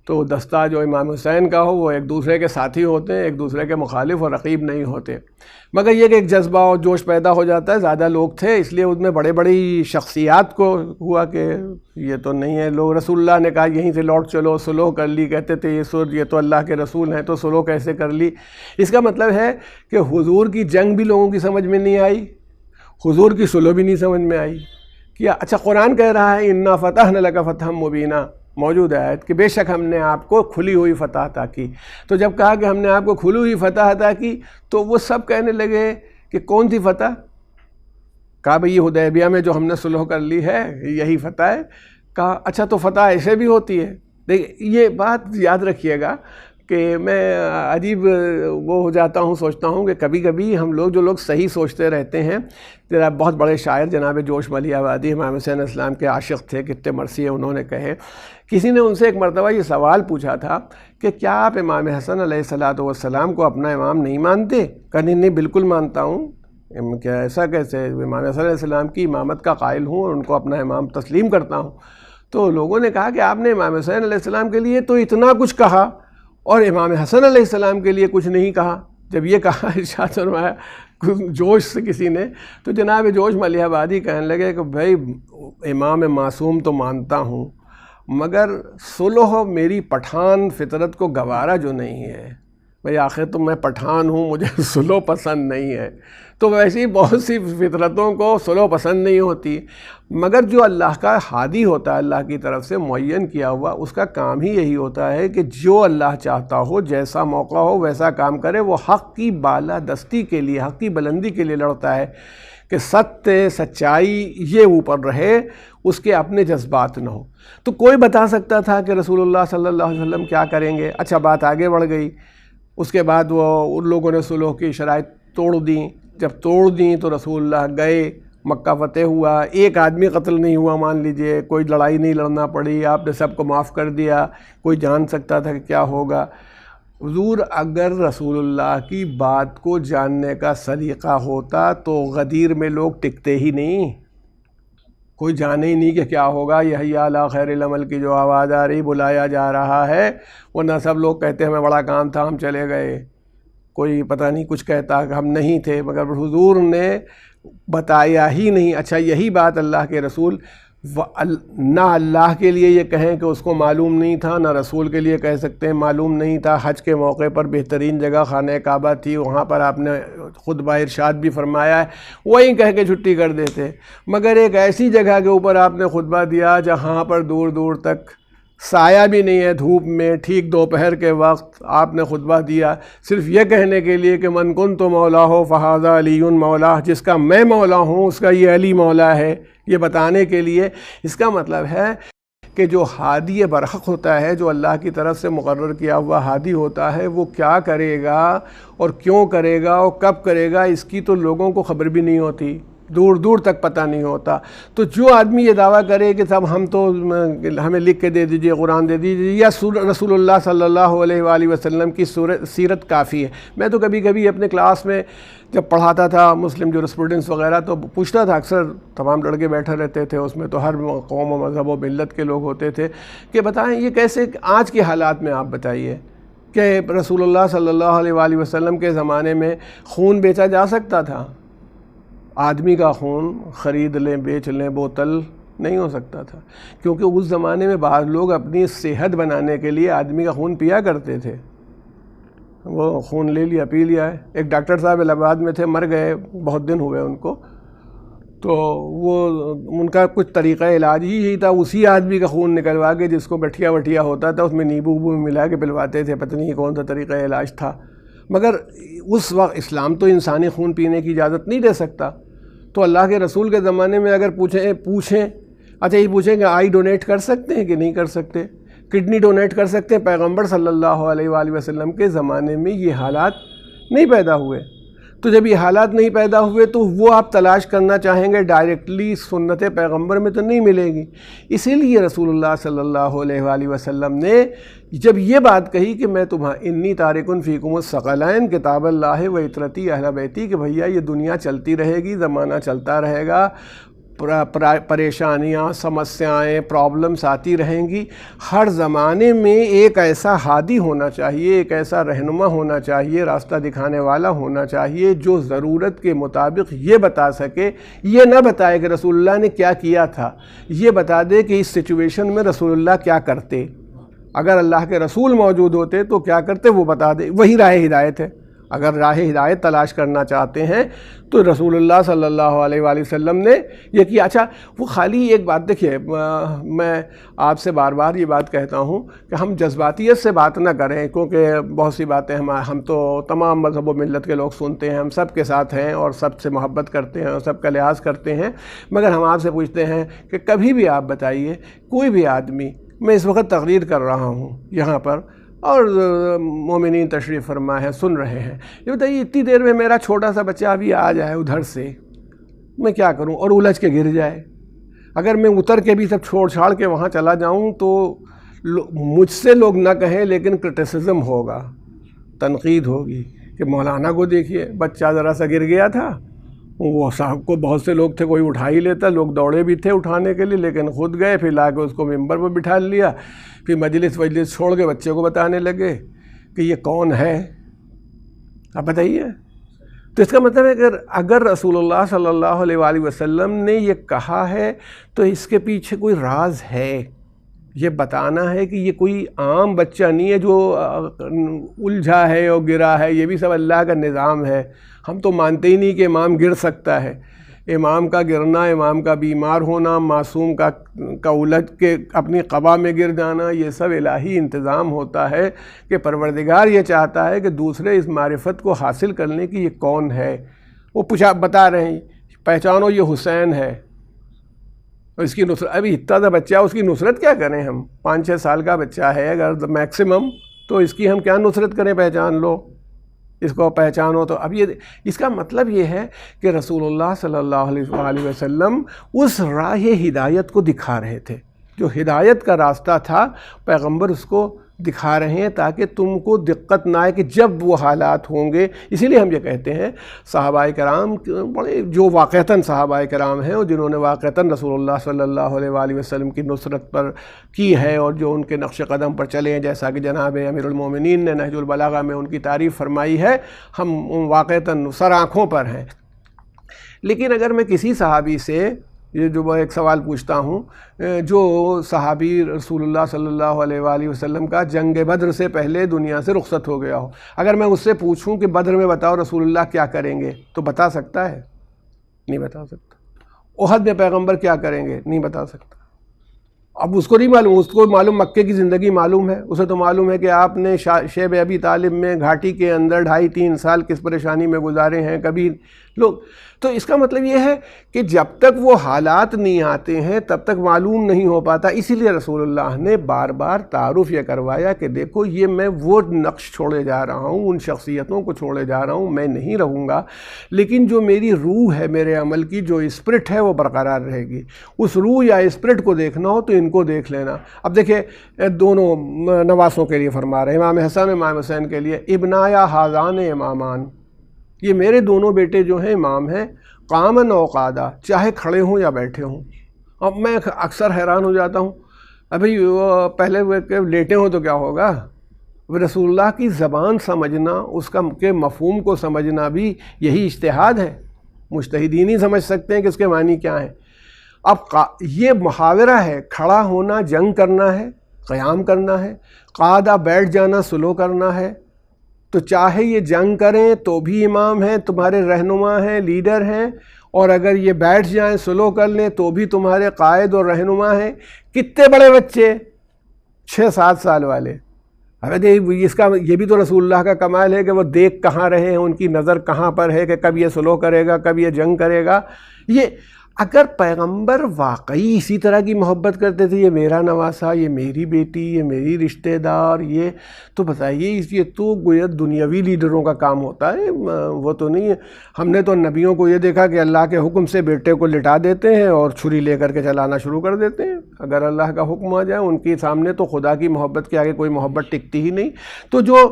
تو دستہ جو امام حسین کا ہو وہ ایک دوسرے کے ساتھی ہوتے ہیں، ایک دوسرے کے مخالف اور رقیب نہیں ہوتے، مگر یہ کہ ایک جذبہ اور جوش پیدا ہو جاتا ہے۔ زیادہ لوگ تھے اس لیے اس میں بڑی شخصیات کو ہوا کہ یہ تو نہیں ہے، لوگ رسول اللہ نے کہا یہیں سے لوٹ چلو، صلح کر لی، کہتے تھے یہ تو اللہ کے رسول ہیں تو صلح کیسے کر لی۔ اس کا مطلب ہے کہ حضور کی جنگ بھی لوگوں کی سمجھ میں نہیں آئی، حضور کی صلح بھی نہیں سمجھ میں آئی۔ کیا اچھا قرآن کہہ رہا ہے انا فتحنا لک فتحا مبینا، موجود ہے آیت کہ بے شک ہم نے آپ کو کھلی ہوئی فتح عطا کی۔ تو جب کہا کہ ہم نے آپ کو کھلی ہوئی فتح عطا کی تو وہ سب کہنے لگے کہ کون سی فتح؟ کہا بھئی یہ حدیبیہ میں جو ہم نے صلح کر لی ہے یہی فتح ہے۔ کہا اچھا تو فتح ایسے بھی ہوتی ہے؟ دیکھیں یہ بات یاد رکھیے گا کہ میں عجیب وہ ہو جاتا ہوں، سوچتا ہوں کہ کبھی کبھی ہم لوگ جو لوگ صحیح سوچتے رہتے ہیں۔ بہت بڑے شاعر جناب جوش ملی آبادی امام حسین علیہ السلام کے عاشق تھے، کتنے مرثیے انہوں نے کہے۔ کسی نے ان سے ایک مرتبہ یہ سوال پوچھا تھا کہ کیا آپ امام حسن علیہ السلام کو اپنا امام نہیں مانتے؟ کہا نہیں بالکل مانتا ہوں، کیا ایسا کیسے؟ امام حسن علیہ السلام کی امامت کا قائل ہوں اور ان کو اپنا امام تسلیم کرتا ہوں۔ تو لوگوں نے کہا کہ آپ نے امام حسین علیہ السلام کے لیے تو اتنا کچھ کہا اور امام حسن علیہ السلام کے لیے کچھ نہیں کہا۔ جب یہ کہا ارشاد فرمایا جوش سے کسی نے، تو جناب جوش ملی آبادی کہنے لگے کہ بھائی امام معصوم تو مانتا ہوں، مگر صلح میری پٹھان فطرت کو گوارا جو نہیں ہے۔ بھائی آخر تو میں پٹھان ہوں، مجھے صلح پسند نہیں ہے۔ تو ویسے ہی بہت سی فطرتوں کو صلح پسند نہیں ہوتی، مگر جو اللہ کا ہادی ہوتا ہے، اللہ کی طرف سے معین کیا ہوا، اس کا کام ہی یہی ہوتا ہے کہ جو اللہ چاہتا ہو، جیسا موقع ہو ویسا کام کرے۔ وہ حق کی بالادستی کے لیے، حق کی بلندی کے لیے لڑتا ہے کہ سچائی یہ اوپر رہے، اس کے اپنے جذبات نہ ہو۔ تو کوئی بتا سکتا تھا کہ رسول اللہ صلی اللہ علیہ وسلم کیا کریں گے۔ اچھا بات آگے بڑھ گئی، اس کے بعد وہ ان لوگوں نے صلح کی شرائط توڑ دیں۔ جب توڑ دیں تو رسول اللہ گئے، مکہ فتح ہوا، ایک آدمی قتل نہیں ہوا، مان لیجئے کوئی لڑائی نہیں لڑنا پڑی، آپ نے سب کو معاف کر دیا۔ کوئی جان سکتا تھا کہ کیا ہوگا؟ حضور اگر رسول اللہ کی بات کو جاننے کا سلیقہ ہوتا تو غدیر میں لوگ ٹکتے ہی نہیں، کوئی جانے ہی نہیں کہ کیا ہوگا۔ یہ حی علی خیر العمل کی جو آواز آ رہی، بلایا جا رہا ہے، ورنہ سب لوگ کہتے ہمیں بڑا کام تھا ہم چلے گئے، کوئی پتہ نہیں کچھ کہتا کہ ہم نہیں تھے، مگر حضور نے بتایا ہی نہیں۔ اچھا یہی بات اللہ کے رسول نہ اللہ کے لیے یہ کہیں کہ اس کو معلوم نہیں تھا، نہ رسول کے لیے کہہ سکتے ہیں معلوم نہیں تھا۔ حج کے موقع پر بہترین جگہ خانہ کعبہ تھی، وہاں پر آپ نے خطبہ ارشاد بھی فرمایا ہے، وہیں کہہ کے چھٹی کر دیتے۔ مگر ایک ایسی جگہ کے اوپر آپ نے خطبہ دیا جہاں پر دور دور تک سایہ بھی نہیں ہے دھوپ میں، ٹھیک دوپہر کے وقت آپ نے خطبہ دیا، صرف یہ کہنے کے لیے کہ من کنت مولا ہو فہذا علی مولا، جس کا میں مولا ہوں اس کا یہ علی مولا ہے، یہ بتانے کے لیے۔ اس کا مطلب ہے کہ جو ہادی برحق ہوتا ہے، جو اللہ کی طرف سے مقرر کیا ہوا ہادی ہوتا ہے، وہ کیا کرے گا اور کیوں کرے گا اور کب کرے گا، اس کی تو لوگوں کو خبر بھی نہیں ہوتی، دور دور تک پتہ نہیں ہوتا۔ تو جو آدمی یہ دعویٰ کرے کہ صاحب ہم تو ہمیں لکھ کے دے دیجئے، قرآن دے دیجئے، یا رسول اللہ صلی اللہ علیہ وآلہ وسلم کی سیرت کافی ہے۔ میں تو کبھی کبھی اپنے کلاس میں جب پڑھاتا تھا مسلم جو اسٹوڈنٹس وغیرہ، تو پوچھتا تھا، اکثر تمام لڑکے بیٹھے رہتے تھے، اس میں تو ہر قوم و مذہب و ملت کے لوگ ہوتے تھے، کہ بتائیں یہ کیسے آج کے حالات میں آپ بتائیے کہ رسول اللہ صلی اللہ علیہ وآلہ وسلم کے زمانے میں خون بیچا جا سکتا تھا؟ آدمی کا خون خرید لیں بیچ لیں بوتل نہیں ہو سکتا تھا، کیونکہ اس زمانے میں بعض لوگ اپنی صحت بنانے کے لیے آدمی کا خون پیا کرتے تھے۔ وہ خون لے لیا پی لیا ہے۔ ایک ڈاکٹر صاحب الہ آباد میں تھے، مر گئے، بہت دن ہوئے ان کو، تو وہ ان کا کچھ طریقہ علاج ہی یہی تھا، اسی آدمی کا خون نکلوا کے جس کو گٹھیا وٹھیا ہوتا تھا اس میں نیبو وبو ملا کے پلواتے تھے، پتہ نہیں کون سا طریقہ علاج تھا۔ مگر اس وقت اسلام تو انسانی خون پینے کی اجازت نہیں دے سکتا. تو اللہ کے رسول کے زمانے میں اگر پوچھیں اچھا یہ پوچھیں کہ آئی ڈونیٹ کر سکتے ہیں کہ نہیں کر سکتے, کڈنی ڈونیٹ کر سکتے ہیں؟ پیغمبر صلی اللہ علیہ وآلہ وسلم کے زمانے میں یہ حالات نہیں پیدا ہوئے. تو جب یہ حالات نہیں پیدا ہوئے تو وہ آپ تلاش کرنا چاہیں گے ڈائریکٹلی سنت پیغمبر میں تو نہیں ملے گی. اسی لیے رسول اللہ صلی اللہ علیہ وآلہ وسلم نے جب یہ بات کہی کہ میں انی تارکن فیکم الثقلین کتاب اللہ و عطرتی اہل بیتی، کہ بھیا یہ دنیا چلتی رہے گی، زمانہ چلتا رہے گا، پریشانیاں، سمسیائیں، پرابلمس آتی رہیں گی. ہر زمانے میں ایک ایسا ہادی ہونا چاہیے، ایک ایسا رہنما ہونا چاہیے، راستہ دکھانے والا ہونا چاہیے جو ضرورت کے مطابق یہ بتا سکے، یہ نہ بتائے کہ رسول اللہ نے کیا کیا تھا، یہ بتا دے کہ اس سچویشن میں رسول اللہ کیا کرتے. اگر اللہ کے رسول موجود ہوتے تو کیا کرتے وہ بتا دے. وہی راہ ہدایت ہے. اگر راہ ہدایت تلاش کرنا چاہتے ہیں تو رسول اللہ صلی اللہ علیہ وآلہ وسلم نے یہ کیا. اچھا وہ خالی ایک بات دیکھیے، میں آپ سے بار بار یہ بات کہتا ہوں کہ ہم جذباتیت سے بات نہ کریں، کیونکہ بہت سی باتیں ہم تو تمام مذہب و ملت کے لوگ سنتے ہیں، ہم سب کے ساتھ ہیں اور سب سے محبت کرتے ہیں اور سب کا لحاظ کرتے ہیں. مگر ہم آپ سے پوچھتے ہیں کہ کبھی بھی آپ بتائیے کوئی بھی آدمی، میں اس وقت تقریر کر رہا ہوں یہاں پر اور مومنین تشریف فرما ہے، سن رہے ہیں، یہ بتائیے اتنی دیر میں میرا چھوٹا سا بچہ ابھی آ جائے ادھر سے، میں کیا کروں؟ اور الجھ کے گر جائے. اگر میں اتر کے بھی سب چھوڑ چھاڑ کے وہاں چلا جاؤں تو مجھ سے لوگ نہ کہیں لیکن کرٹیسزم ہوگا، تنقید ہوگی کہ مولانا کو دیکھیے بچہ ذرا سا گر گیا تھا، وہ صاحب کو بہت سے لوگ تھے کوئی اٹھا ہی لیتا، لوگ دوڑے بھی تھے اٹھانے کے لیے لیکن خود گئے، پھر لا کے اس کو ممبر پر بٹھا لیا، پھر مجلس چھوڑ کے بچے کو بتانے لگے کہ یہ کون ہے. آپ بتائیے. تو اس کا مطلب ہے کہ اگر رسول اللہ صلی اللہ علیہ وآلہ وسلم نے یہ کہا ہے تو اس کے پیچھے کوئی راز ہے. یہ بتانا ہے کہ یہ کوئی عام بچہ نہیں ہے جو الجھا ہے اور گرا ہے، یہ بھی سب اللہ کا نظام ہے. ہم تو مانتے ہی نہیں کہ امام گر سکتا ہے. امام کا گرنا، امام کا بیمار ہونا، معصوم کا الجھ کے اپنی قبا میں گر جانا، یہ سب الہی انتظام ہوتا ہے کہ پروردگار یہ چاہتا ہے کہ دوسرے اس معرفت کو حاصل کرنے کی یہ کون ہے. وہ بتا رہے ہیں پہچانو یہ حسین ہے، اس کی نصرت. ابھی اتنا سا بچہ اس کی نصرت کیا کریں ہم؟ 5-6 سال کا بچہ ہے اگر میکسیمم، تو اس کی ہم کیا نصرت کریں؟ پہچان لو اس کو، پہچانو. تو اب یہ اس کا مطلب یہ ہے کہ رسول اللہ صلی اللہ علیہ وآلہ وسلم اس راہ ہدایت کو دکھا رہے تھے، جو ہدایت کا راستہ تھا پیغمبر اس کو دکھا رہے ہیں تاکہ تم کو دقت نہ آئے کہ جب وہ حالات ہوں گے. اسی لیے ہم یہ کہتے ہیں صحابہ کرام بڑے جو واقعتاً صحابہ کرام ہیں اور جنہوں نے واقعتاً رسول اللہ صلی اللہ علیہ وآلہ وسلم کی نصرت پر کی ہے اور جو ان کے نقش قدم پر چلے ہیں، جیسا کہ جناب امیر المومنین نے نہج البلاغہ میں ان کی تعریف فرمائی ہے، ہم واقعتاً سر آنکھوں پر ہیں. لیکن اگر میں کسی صحابی سے یہ جو میں ایک سوال پوچھتا ہوں، جو صحابی رسول اللہ صلی اللہ علیہ وآلہ وسلم کا جنگ بدر سے پہلے دنیا سے رخصت ہو گیا ہو، اگر میں اس سے پوچھوں کہ بدر میں بتاؤ رسول اللہ کیا کریں گے، تو بتا سکتا ہے؟ نہیں بتا سکتا. احد میں پیغمبر کیا کریں گے؟ نہیں بتا سکتا. اب اس کو نہیں معلوم، اس کو معلوم مکے کی زندگی معلوم ہے، اسے تو معلوم ہے کہ آپ نے شیب ابی طالب میں گھاٹی کے اندر 2.5-3 سال کس پریشانی میں گزارے ہیں کبھی لوگ. تو اس کا مطلب یہ ہے کہ جب تک وہ حالات نہیں آتے ہیں تب تک معلوم نہیں ہو پاتا. اسی لیے رسول اللہ نے بار بار تعارف یہ کروایا کہ دیکھو یہ میں وہ نقش چھوڑے جا رہا ہوں، ان شخصیتوں کو چھوڑے جا رہا ہوں، میں نہیں رہوں گا، لیکن جو میری روح ہے، میرے عمل کی جو اسپرٹ ہے وہ برقرار رہے گی. اس روح یا اسپرٹ کو دیکھنا ہو تو ان کو دیکھ لینا. اب دیکھیں دونوں نواسوں کے لیے فرما رہے ہیں، امام حسن امام حسین کے لیے، ابنایا حاذان امامان، یہ میرے دونوں بیٹے جو ہیں امام ہیں، قامن و قعدا، چاہے کھڑے ہوں یا بیٹھے ہوں. اب میں اکثر حیران ہو جاتا ہوں، ابھی پہلے لیٹے ہوں تو کیا ہوگا؟ رسول اللہ کی زبان سمجھنا، اس کا کے مفہوم کو سمجھنا بھی یہی اجتہاد ہے. مجتہدین ہی سمجھ سکتے ہیں کہ اس کے معنی کیا ہیں. اب یہ محاورہ ہے، کھڑا ہونا جنگ کرنا ہے، قیام کرنا ہے، قعدہ بیٹھ جانا سلو کرنا ہے. تو چاہے یہ جنگ کریں تو بھی امام ہیں، تمہارے رہنما ہیں، لیڈر ہیں، اور اگر یہ بیٹھ جائیں سلو کر لیں تو بھی تمہارے قائد اور رہنما ہیں. کتنے بڑے بچے، 6-7 سال والے، اس کا یہ بھی تو رسول اللہ کا کمال ہے کہ وہ دیکھ کہاں رہے ہیں، ان کی نظر کہاں پر ہے کہ کب یہ صلح کرے گا، کب یہ جنگ کرے گا۔ یہ اگر پیغمبر واقعی اسی طرح کی محبت کرتے تھے، یہ میرا نواسا، یہ میری بیٹی، یہ میری رشتہ دار، یہ تو بتائیے یہ تو گویا دنیاوی لیڈروں کا کام ہوتا ہے، وہ تو نہیں ہے۔ ہم نے تو نبیوں کو یہ دیکھا کہ اللہ کے حکم سے بیٹے کو لٹا دیتے ہیں اور چھری لے کر کے چلانا شروع کر دیتے ہیں۔ اگر اللہ کا حکم آ جائے ان کے سامنے تو خدا کی محبت کے آگے کوئی محبت ٹکتی ہی نہیں۔ تو جو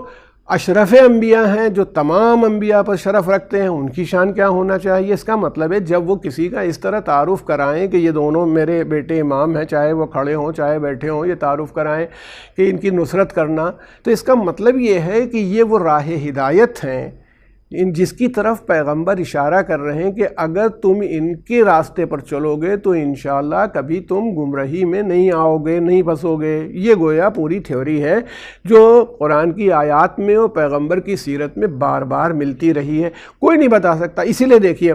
اشرف انبیاء ہیں، جو تمام انبیاء پر شرف رکھتے ہیں، ان کی شان کیا ہونا چاہیے؟ اس کا مطلب ہے جب وہ کسی کا اس طرح تعارف کرائیں کہ یہ دونوں میرے بیٹے امام ہیں، چاہے وہ کھڑے ہوں چاہے بیٹھے ہوں، یہ تعارف کرائیں کہ ان کی نصرت کرنا، تو اس کا مطلب یہ ہے کہ یہ وہ راہ ہدایت ہیں جس کی طرف پیغمبر اشارہ کر رہے ہیں کہ اگر تم ان کے راستے پر چلو گے تو انشاءاللہ کبھی تم گمراہی میں نہیں آؤ گے، نہیں پھنسو گے۔ یہ گویا پوری تھیوری ہے جو قرآن کی آیات میں اور پیغمبر کی سیرت میں بار بار ملتی رہی ہے، کوئی نہیں بتا سکتا۔ اسی لیے دیکھیے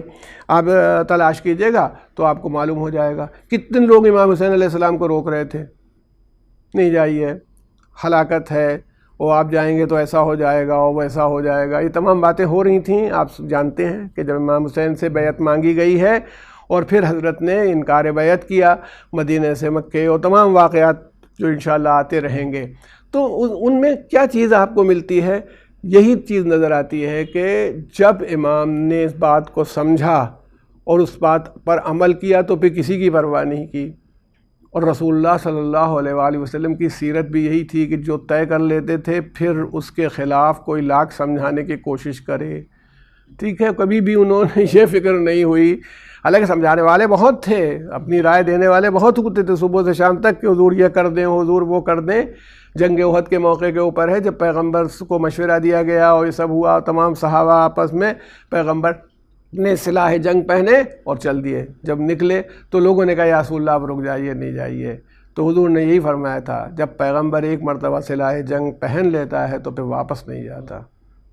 آپ تلاش کیجئے گا تو آپ کو معلوم ہو جائے گا کتنے لوگ امام حسین علیہ السلام کو روک رہے تھے، نہیں جائیے، ہلاکت ہے، وہ آپ جائیں گے تو ایسا ہو جائے گا اور ویسا ہو جائے گا۔ یہ تمام باتیں ہو رہی تھیں۔ آپ جانتے ہیں کہ جب امام حسین سے بیعت مانگی گئی ہے اور پھر حضرت نے انکار بیعت کیا مدینہ سے مکے، اور تمام واقعات جو انشاءاللہ آتے رہیں گے، تو ان میں کیا چیز آپ کو ملتی ہے؟ یہی چیز نظر آتی ہے کہ جب امام نے اس بات کو سمجھا اور اس بات پر عمل کیا تو پھر کسی کی پرواہ نہیں کی۔ اور رسول اللہ صلی اللہ علیہ وآلہ وسلم کی سیرت بھی یہی تھی کہ جو طے کر لیتے تھے پھر اس کے خلاف کوئی لاکھ سمجھانے کی کوشش کرے، ٹھیک ہے، کبھی بھی انہوں نے یہ فکر نہیں ہوئی۔ حالانکہ سمجھانے والے بہت تھے، اپنی رائے دینے والے بہت ہوتے تھے صبح سے شام تک کہ حضور یہ کر دیں، حضور وہ کر دیں۔ جنگ احد کے موقع کے اوپر ہے جب پیغمبر کو مشورہ دیا گیا اور یہ سب ہوا، تمام صحابہ آپس میں، پیغمبر نے سلاح جنگ پہنے اور چل دیے۔ جب نکلے تو لوگوں نے کہا یا رسول اللہ آپ رک جائیے، نہیں جائیے۔ تو حضور نے یہی فرمایا تھا جب پیغمبر ایک مرتبہ سلاح جنگ پہن لیتا ہے تو پھر واپس نہیں جاتا،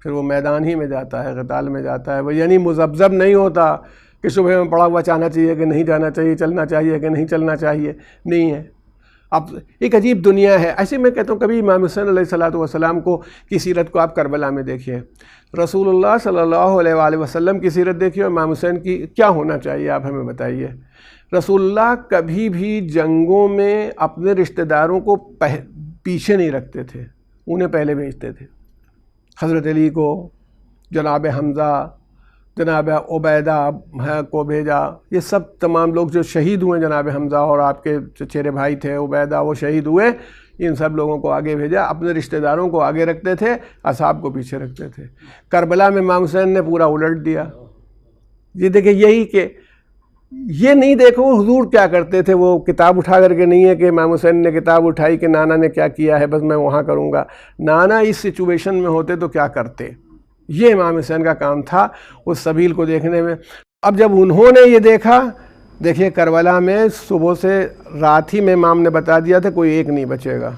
پھر وہ میدان ہی میں جاتا ہے، قتال میں جاتا ہے، وہ یعنی مذبذب نہیں ہوتا کہ صبح میں پڑا ہوا چاہنا چاہیے کہ نہیں جانا چاہیے، چلنا چاہیے کہ نہیں چلنا چاہیے، نہیں ہے۔ اب ایک عجیب دنیا ہے۔ ایسے میں کہتا ہوں کبھی امام حسین علیہ السلام کو کی سیرت کو آپ کربلا میں دیکھیے، رسول اللہ صلی اللہ علیہ وآلہ وسلم کی سیرت دیکھیے اور امام حسین کی کیا ہونا چاہیے آپ ہمیں بتائیے۔ رسول اللہ کبھی بھی جنگوں میں اپنے رشتہ داروں کو پیچھے نہیں رکھتے تھے، انہیں پہلے بھیجتے تھے۔ حضرت علی کو، جناب حمزہ، جناب عبیدہ کو بھیجا، یہ سب تمام لوگ جو شہید ہوئے، جناب حمزہ اور آپ کے چچیرے بھائی تھے عبیدہ، وہ شہید ہوئے، ان سب لوگوں کو آگے بھیجا، اپنے رشتہ داروں کو آگے رکھتے تھے، اصحاب کو پیچھے رکھتے تھے۔ کربلا میں امام حسین نے پورا الٹ دیا۔ یہ دیکھیں یہی کہ یہ نہیں دیکھو حضور کیا کرتے تھے، وہ کتاب اٹھا کر کے نہیں ہے کہ امام حسین نے کتاب اٹھائی کہ نانا نے کیا کیا ہے بس میں وہاں کروں گا، نانا اس سچویشن میں ہوتے تو کیا کرتے، یہ امام حسین کا کام تھا اس سبیل کو دیکھنے میں۔ اب جب انہوں نے یہ دیکھا، دیکھیے کربلا میں صبح سے رات ہی میں امام نے بتا دیا تھا کوئی ایک نہیں بچے گا۔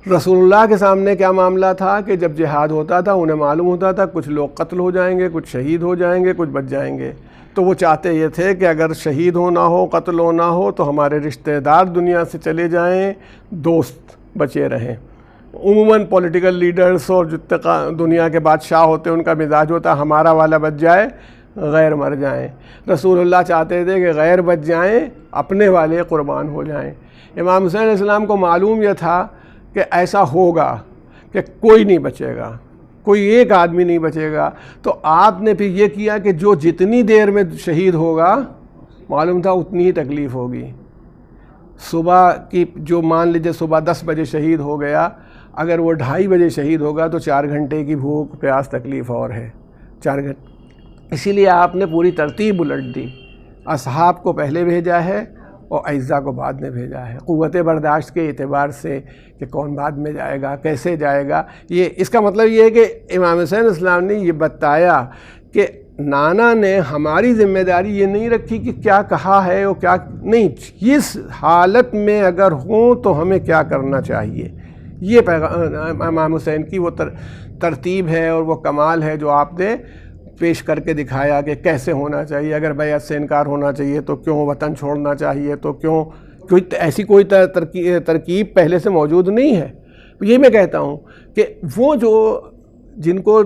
رسول اللہ کے سامنے کیا معاملہ تھا کہ جب جہاد ہوتا تھا انہیں معلوم ہوتا تھا کچھ لوگ قتل ہو جائیں گے، کچھ شہید ہو جائیں گے، کچھ بچ جائیں گے، تو وہ چاہتے یہ تھے کہ اگر شہید ہونا ہو، قتل ہونا ہو تو ہمارے رشتہ دار دنیا سے چلے جائیں، دوست بچے رہیں۔ عموماً پولیٹیکل لیڈرز اور جو دنیا کے بادشاہ ہوتے ہیں ان کا مزاج ہوتا ہمارا والا بچ جائے، غیر مر جائیں۔ رسول اللہ چاہتے تھے کہ غیر بچ جائیں، اپنے والے قربان ہو جائیں۔ امام حسین علیہ السلام کو معلوم یہ تھا کہ ایسا ہوگا کہ کوئی نہیں بچے گا، کوئی ایک آدمی نہیں بچے گا، تو آپ نے پھر یہ کیا کہ جو جتنی دیر میں شہید ہوگا معلوم تھا اتنی ہی تکلیف ہوگی۔ صبح کی جو مان لیجیے صبح 10 بجے شہید ہو گیا، اگر وہ 2:30 بجے شہید ہوگا تو 4 گھنٹے کی بھوک پیاس تکلیف اور ہے، 4 گھنٹے۔ اسی لیے آپ نے پوری ترتیب الٹ دی، اصحاب کو پہلے بھیجا ہے اور اعزاء کو بعد میں بھیجا ہے، قوت برداشت کے اعتبار سے کہ کون بعد میں جائے گا، کیسے جائے گا۔ یہ اس کا مطلب یہ ہے کہ امام حسین اسلام نے یہ بتایا کہ نانا نے ہماری ذمہ داری یہ نہیں رکھی کہ کیا کہا ہے اور کیا نہیں، اس حالت میں اگر ہوں تو ہمیں کیا کرنا چاہیے۔ یہ امام حسین کی وہ ترتیب ہے اور وہ کمال ہے جو آپ نے پیش کر کے دکھایا کہ کیسے ہونا چاہیے، اگر بیعت سے انکار ہونا چاہیے تو کیوں، وطن چھوڑنا چاہیے تو کیوں، ایسی کوئی ترکیب پہلے سے موجود نہیں ہے۔ یہ میں کہتا ہوں کہ وہ جو جن کو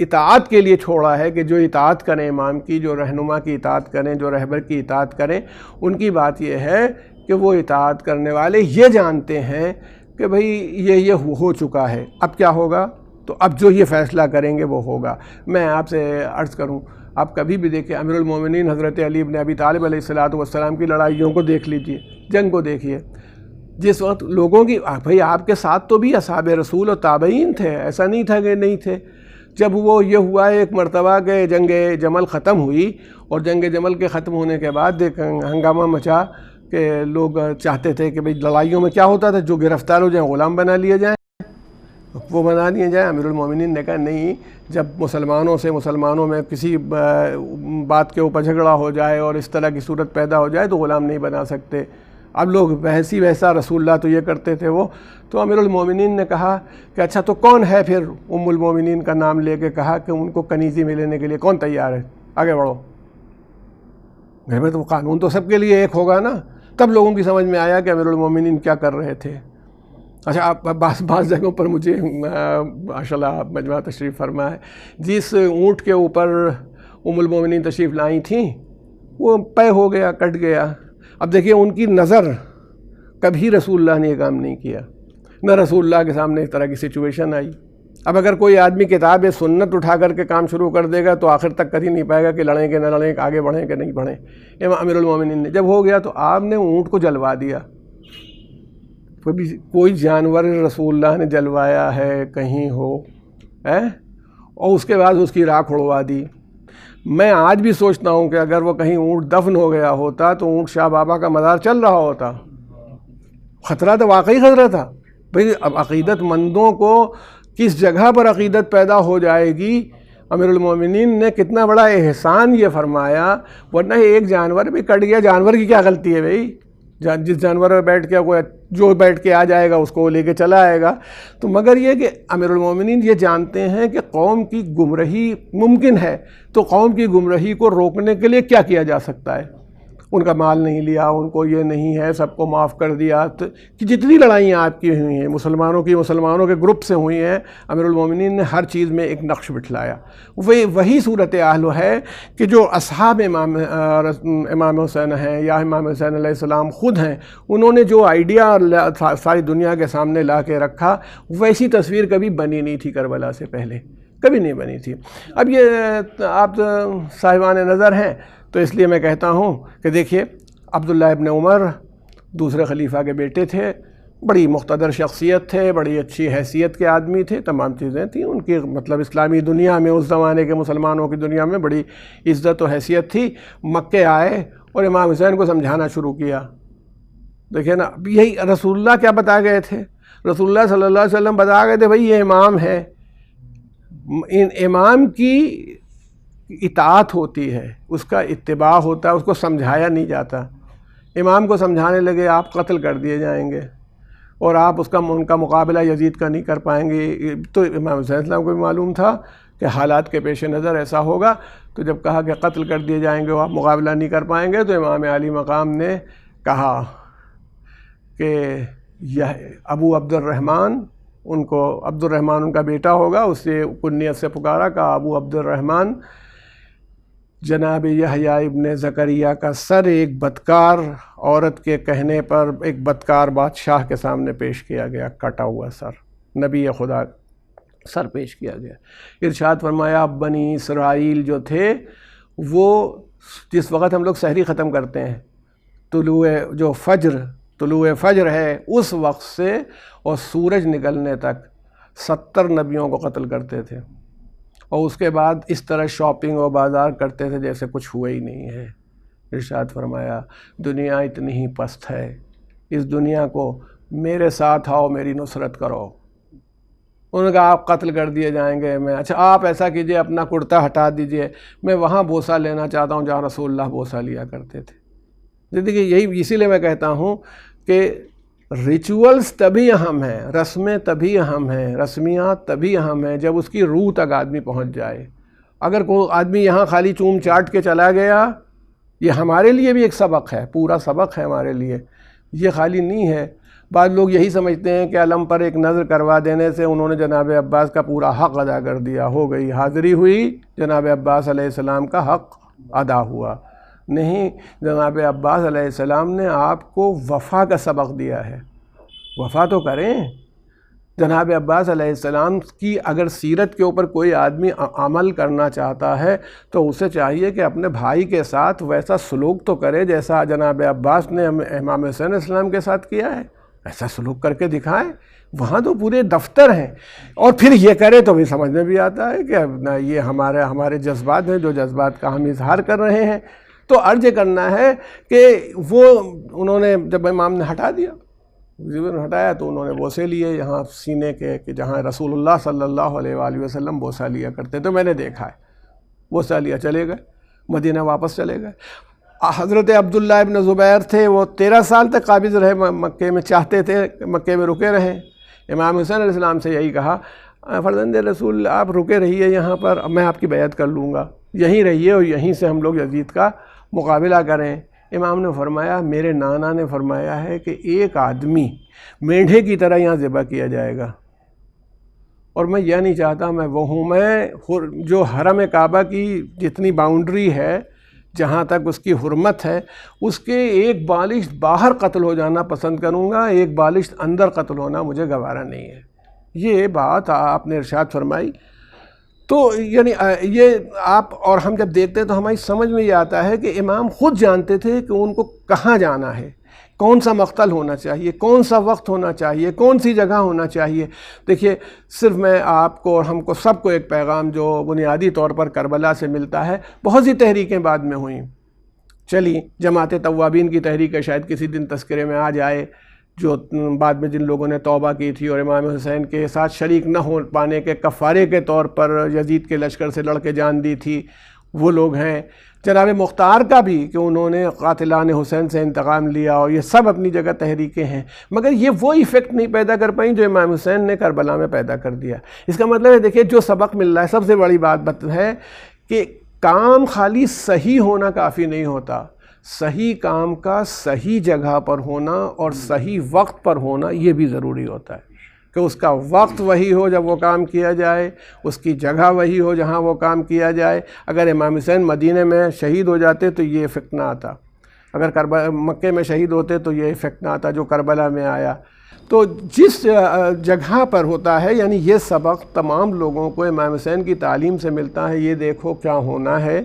اطاعت کے لیے چھوڑا ہے کہ جو اطاعت کریں امام کی، جو رہنما کی اطاعت کریں، جو رہبر کی اطاعت کریں، ان کی بات یہ ہے کہ وہ اطاعت کرنے والے یہ جانتے ہیں کہ بھئی یہ ہو چکا ہے، اب کیا ہوگا، تو اب جو یہ فیصلہ کریں گے وہ ہوگا۔ میں آپ سے عرض کروں، آپ کبھی بھی دیکھیں امیر المومنین حضرت علی بن ابی طالب علیہ السلام کی لڑائیوں کو دیکھ لیجئے، جنگ کو دیکھیے، جس وقت لوگوں کی بھئی آپ کے ساتھ تو بھی اصحاب رسول اور تابعین تھے، ایسا نہیں تھا کہ نہیں تھے۔ جب وہ یہ ہوا ایک مرتبہ کہ جنگ جمل ختم ہوئی، اور جنگ جمل کے ختم ہونے کے بعد ہنگامہ مچا کہ لوگ چاہتے تھے کہ بھئی لڑائیوں میں کیا ہوتا تھا، جو گرفتار ہو جائیں غلام بنا لیے جائیں، وہ بنا لیے جائیں۔ امیر المومنین نے کہا نہیں، جب مسلمانوں میں کسی بات کے اوپر جھگڑا ہو جائے اور اس طرح کی صورت پیدا ہو جائے تو غلام نہیں بنا سکتے۔ اب لوگ ویسا رسول اللہ تو یہ کرتے تھے وہ، تو امیر المومنین نے کہا کہ اچھا تو کون ہے، پھر ام المومنین کا نام لے کے کہا کہ ان کو کنیزی میں لینے کے لیے کون تیار ہے، آگے بڑھو۔ گھر میں تو قانون تو سب کے لیے ایک ہوگا نا۔ تب لوگوں کی سمجھ میں آیا کہ امیر المومنین کیا کر رہے تھے۔ اچھا، آپ بعض جگہوں پر مجھے ماشاءاللہ آپ مجمع تشریف فرما ہے، جس اونٹ کے اوپر ام المومنین تشریف لائی تھیں وہ پے ہو گیا، کٹ گیا۔ اب دیکھیے ان کی نظر، کبھی رسول اللہ نے یہ کام نہیں کیا، نہ رسول اللہ کے سامنے اس طرح کی سچویشن آئی۔ اب اگر کوئی آدمی کتاب سنت اٹھا کر کے کام شروع کر دے گا تو آخر تک کر ہی نہیں پائے گا کہ لڑیں کہ نہ لڑیں، آگے بڑھیں کہ نہیں بڑھیں۔ امیر المومنین نے جب ہو گیا تو آپ نے اونٹ کو جلوا دیا۔ کوئی جانور رسول اللہ نے جلوایا ہے کہیں ہو، اور اس کے بعد اس کی راکھ اڑوا دی۔ میں آج بھی سوچتا ہوں کہ اگر وہ کہیں اونٹ دفن ہو گیا ہوتا تو اونٹ شاہ بابا کا مزار چل رہا ہوتا۔ خطرہ تو واقعی خطرہ تھا۔ بھئی اب عقیدت مندوں کو کس جگہ پر عقیدت پیدا ہو جائے گی۔ امیر المومنین نے کتنا بڑا احسان یہ فرمایا، ورنہ ایک جانور بھی کٹ گیا، جانور کی کیا غلطی ہے بھئی؟ جس جانور میں بیٹھ کے کوئی جو بیٹھ کے آ جائے گا اس کو لے کے چلا آئے گا۔ تو مگر یہ کہ امیر المومنین یہ جانتے ہیں کہ قوم کی گمراہی ممکن ہے، تو قوم کی گمراہی کو روکنے کے لیے کیا کیا جا سکتا ہے۔ ان کا مال نہیں لیا، ان کو یہ نہیں ہے، سب کو معاف کر دیا۔ کہ جتنی لڑائیاں آپ کی ہوئی ہیں مسلمانوں کے گروپ سے ہوئی ہیں، امیر المومنین نے ہر چیز میں ایک نقش بٹھلایا۔ وہی صورتحال ہے کہ جو اصحاب امام حسین ہیں یا امام حسین علیہ السلام خود ہیں، انہوں نے جو آئیڈیا ساری دنیا کے سامنے لا کے رکھا، ویسی تصویر کبھی بنی نہیں تھی کربلا سے پہلے، کبھی نہیں بنی تھی۔ اب یہ آپ صاحبان نظر ہیں تو اس لیے میں کہتا ہوں کہ دیکھیے عبداللہ ابن عمر دوسرے خلیفہ کے بیٹے تھے، بڑی مقتدر شخصیت تھے، بڑی اچھی حیثیت کے آدمی تھے، تمام چیزیں تھیں ان کی، مطلب اسلامی دنیا میں، اس زمانے کے مسلمانوں کی دنیا میں بڑی عزت و حیثیت تھی۔ مکے آئے اور امام حسین کو سمجھانا شروع کیا۔ دیکھیں نا، یہی رسول اللہ کیا بتا گئے تھے، رسول اللہ صلی اللہ علیہ وسلم بتا گئے تھے بھئی یہ امام ہے، امام کی اطاعت ہوتی ہے، اس کا اتباع ہوتا ہے، اس کو سمجھایا نہیں جاتا۔ امام کو سمجھانے لگے آپ قتل کر دیے جائیں گے، اور آپ ان کا مقابلہ یزید کا نہیں کر پائیں گے۔ تو امام حسین السلام کو بھی معلوم تھا کہ حالات کے پیش نظر ایسا ہوگا، تو جب کہا کہ قتل کر دیے جائیں گے اور آپ مقابلہ نہیں کر پائیں گے، تو امام علی مقام نے کہا کہ یہ ابو عبد الرحمن، ان کو عبد الرحمن ان کا بیٹا ہوگا، اس سے کنیت سے پکارا، کہا ابو عبد الرحمن، جناب یحییٰ ابن زکریا کا سر ایک بدکار عورت کے کہنے پر ایک بدکار بادشاہ کے سامنے پیش کیا گیا، کٹا ہوا سر، نبی خدا سر پیش کیا گیا۔ ارشاد فرمایا بنی اسرائیل جو تھے وہ جس وقت ہم لوگ سحری ختم کرتے ہیں، طلوع فجر ہے، اس وقت سے اور سورج نکلنے تک 70 نبیوں کو قتل کرتے تھے، اور اس کے بعد اس طرح شاپنگ اور بازار کرتے تھے جیسے کچھ ہوا ہی نہیں ہے۔ ارشاد فرمایا دنیا اتنی ہی پست ہے، اس دنیا کو میرے ساتھ آؤ، میری نصرت کرو۔ انہوں نے کہا آپ قتل کر دیے جائیں گے، اچھا آپ ایسا کیجئے اپنا کرتا ہٹا دیجئے، میں وہاں بوسہ لینا چاہتا ہوں جہاں رسول اللہ بوسہ لیا کرتے تھے۔ دیکھیے یہی اسی لیے میں کہتا ہوں کہ ریچولز تبھی اہم ہیں، رسمیں تبھی اہم ہیں، رسمیات تبھی اہم ہیں جب اس کی روح تک آدمی پہنچ جائے۔ اگر کوئی آدمی یہاں خالی چوم چاٹ کے چلا گیا، یہ ہمارے لیے بھی ایک سبق ہے، پورا سبق ہے ہمارے لیے، یہ خالی نہیں ہے۔ بعض لوگ یہی سمجھتے ہیں کہ علم پر ایک نظر کروا دینے سے انہوں نے جناب عباس کا پورا حق ادا کر دیا، ہو گئی حاضری ہوئی، جناب عباس علیہ السلام کا حق ادا ہوا۔ نہیں، جناب عباس علیہ السلام نے آپ کو وفا کا سبق دیا ہے، وفا تو کریں۔ جناب عباس علیہ السلام کی اگر سیرت کے اوپر کوئی آدمی عمل کرنا چاہتا ہے تو اسے چاہیے کہ اپنے بھائی کے ساتھ ویسا سلوک تو کرے جیسا جناب عباس نے امام حسین علیہ السلام کے ساتھ کیا ہے، ایسا سلوک کر کے دکھائیں۔ وہاں تو پورے دفتر ہیں، اور پھر یہ کرے تو بھی سمجھ میں بھی آتا ہے کہ یہ ہمارے جذبات ہیں، جو جذبات کا ہم اظہار کر رہے ہیں۔ تو عرض کرنا ہے کہ وہ انہوں نے جب امام نے ہٹا دیا، ہٹایا تو انہوں نے بوسے لیے یہاں سینے کے، کہ جہاں رسول اللہ صلی اللہ علیہ وآلہ وسلم بوسہ لیا کرتے تو میں نے دیکھا ہے، بوسہ لیا چلے گئے، مدینہ واپس چلے گئے۔ حضرت عبداللہ ابن زبیر تھے، وہ 13 سال تک قابض رہے مکے میں، چاہتے تھے مکے میں رکے رہیں۔ امام حسین علیہ السلام سے یہی کہا، فرزند رسول آپ رکے رہیے یہاں پر، میں آپ کی بیعت کر لوں گا، یہیں رہیے اور یہیں سے ہم لوگ یزید کا مقابلہ کریں۔ امام نے فرمایا، میرے نانا نے فرمایا ہے کہ ایک آدمی مینڈھے کی طرح یہاں ذبح کیا جائے گا، اور میں یہ نہیں چاہتا میں وہ ہوں، میں جو حرم کعبہ کی جتنی باؤنڈری ہے، جہاں تک اس کی حرمت ہے، اس کے ایک بالشت باہر قتل ہو جانا پسند کروں گا، ایک بالشت اندر قتل ہونا مجھے گوارا نہیں ہے۔ یہ بات آپ نے ارشاد فرمائی۔ تو یعنی یہ آپ اور ہم جب دیکھتے ہیں تو ہماری سمجھ میں یہ آتا ہے کہ امام خود جانتے تھے کہ ان کو کہاں جانا ہے، کون سا مقتل ہونا چاہیے، کون سا وقت ہونا چاہیے، کون سی جگہ ہونا چاہیے۔ دیکھیے، صرف میں آپ کو اور ہم کو سب کو ایک پیغام جو بنیادی طور پر کربلا سے ملتا ہے، بہت سی تحریکیں بعد میں ہوئیں، چلی جماعت توابین کی تحریک ہے، شاید کسی دن تذکرے میں آ جائے، جو بعد میں جن لوگوں نے توبہ کی تھی اور امام حسین کے ساتھ شریک نہ ہو پانے کے کفارے کے طور پر یزید کے لشکر سے لڑ کے جان دی تھی، وہ لوگ ہیں۔ جناب مختار کا بھی کہ انہوں نے قاتلان حسین سے انتقام لیا، اور یہ سب اپنی جگہ تحریکیں ہیں، مگر یہ وہ ایفیکٹ نہیں پیدا کر پائیں جو امام حسین نے کربلا میں پیدا کر دیا۔ اس کا مطلب ہے دیکھیے جو سبق مل رہا ہے، سب سے بڑی بات ہے کہ کام خالی صحیح ہونا کافی نہیں ہوتا، صحیح کام کا صحیح جگہ پر ہونا اور صحیح وقت پر ہونا یہ بھی ضروری ہوتا ہے، کہ اس کا وقت وہی ہو جب وہ کام کیا جائے، اس کی جگہ وہی ہو جہاں وہ کام کیا جائے۔ اگر امام حسین مدینے میں شہید ہو جاتے تو یہ افیکٹ نہ آتا، اگر مکے میں شہید ہوتے تو یہ افیکٹ نہ آتا جو کربلا میں آیا۔ تو جس جگہ پر ہوتا ہے، یعنی یہ سبق تمام لوگوں کو امام حسین کی تعلیم سے ملتا ہے، یہ دیکھو کیا ہونا ہے،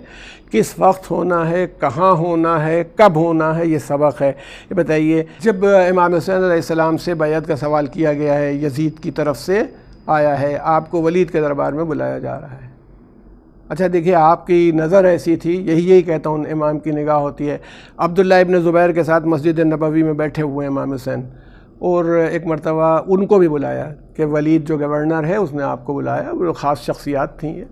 کس وقت ہونا ہے، کہاں ہونا ہے، کب ہونا ہے، یہ سبق ہے۔ یہ بتائیے، جب امام حسین علیہ السلام سے بیعت کا سوال کیا گیا ہے، یزید کی طرف سے آیا ہے، آپ کو ولید کے دربار میں بلایا جا رہا ہے۔ اچھا دیکھیے، آپ کی نظر ایسی تھی، یہی کہتا ہوں امام کی نگاہ ہوتی ہے۔ عبداللہ ابن زبیر کے ساتھ مسجد نبوی میں بیٹھے ہوئے امام حسین، اور ایک مرتبہ ان کو بھی بلایا کہ ولید جو گورنر ہے اس نے آپ کو بلایا، وہ خاص شخصیات تھیں یہ،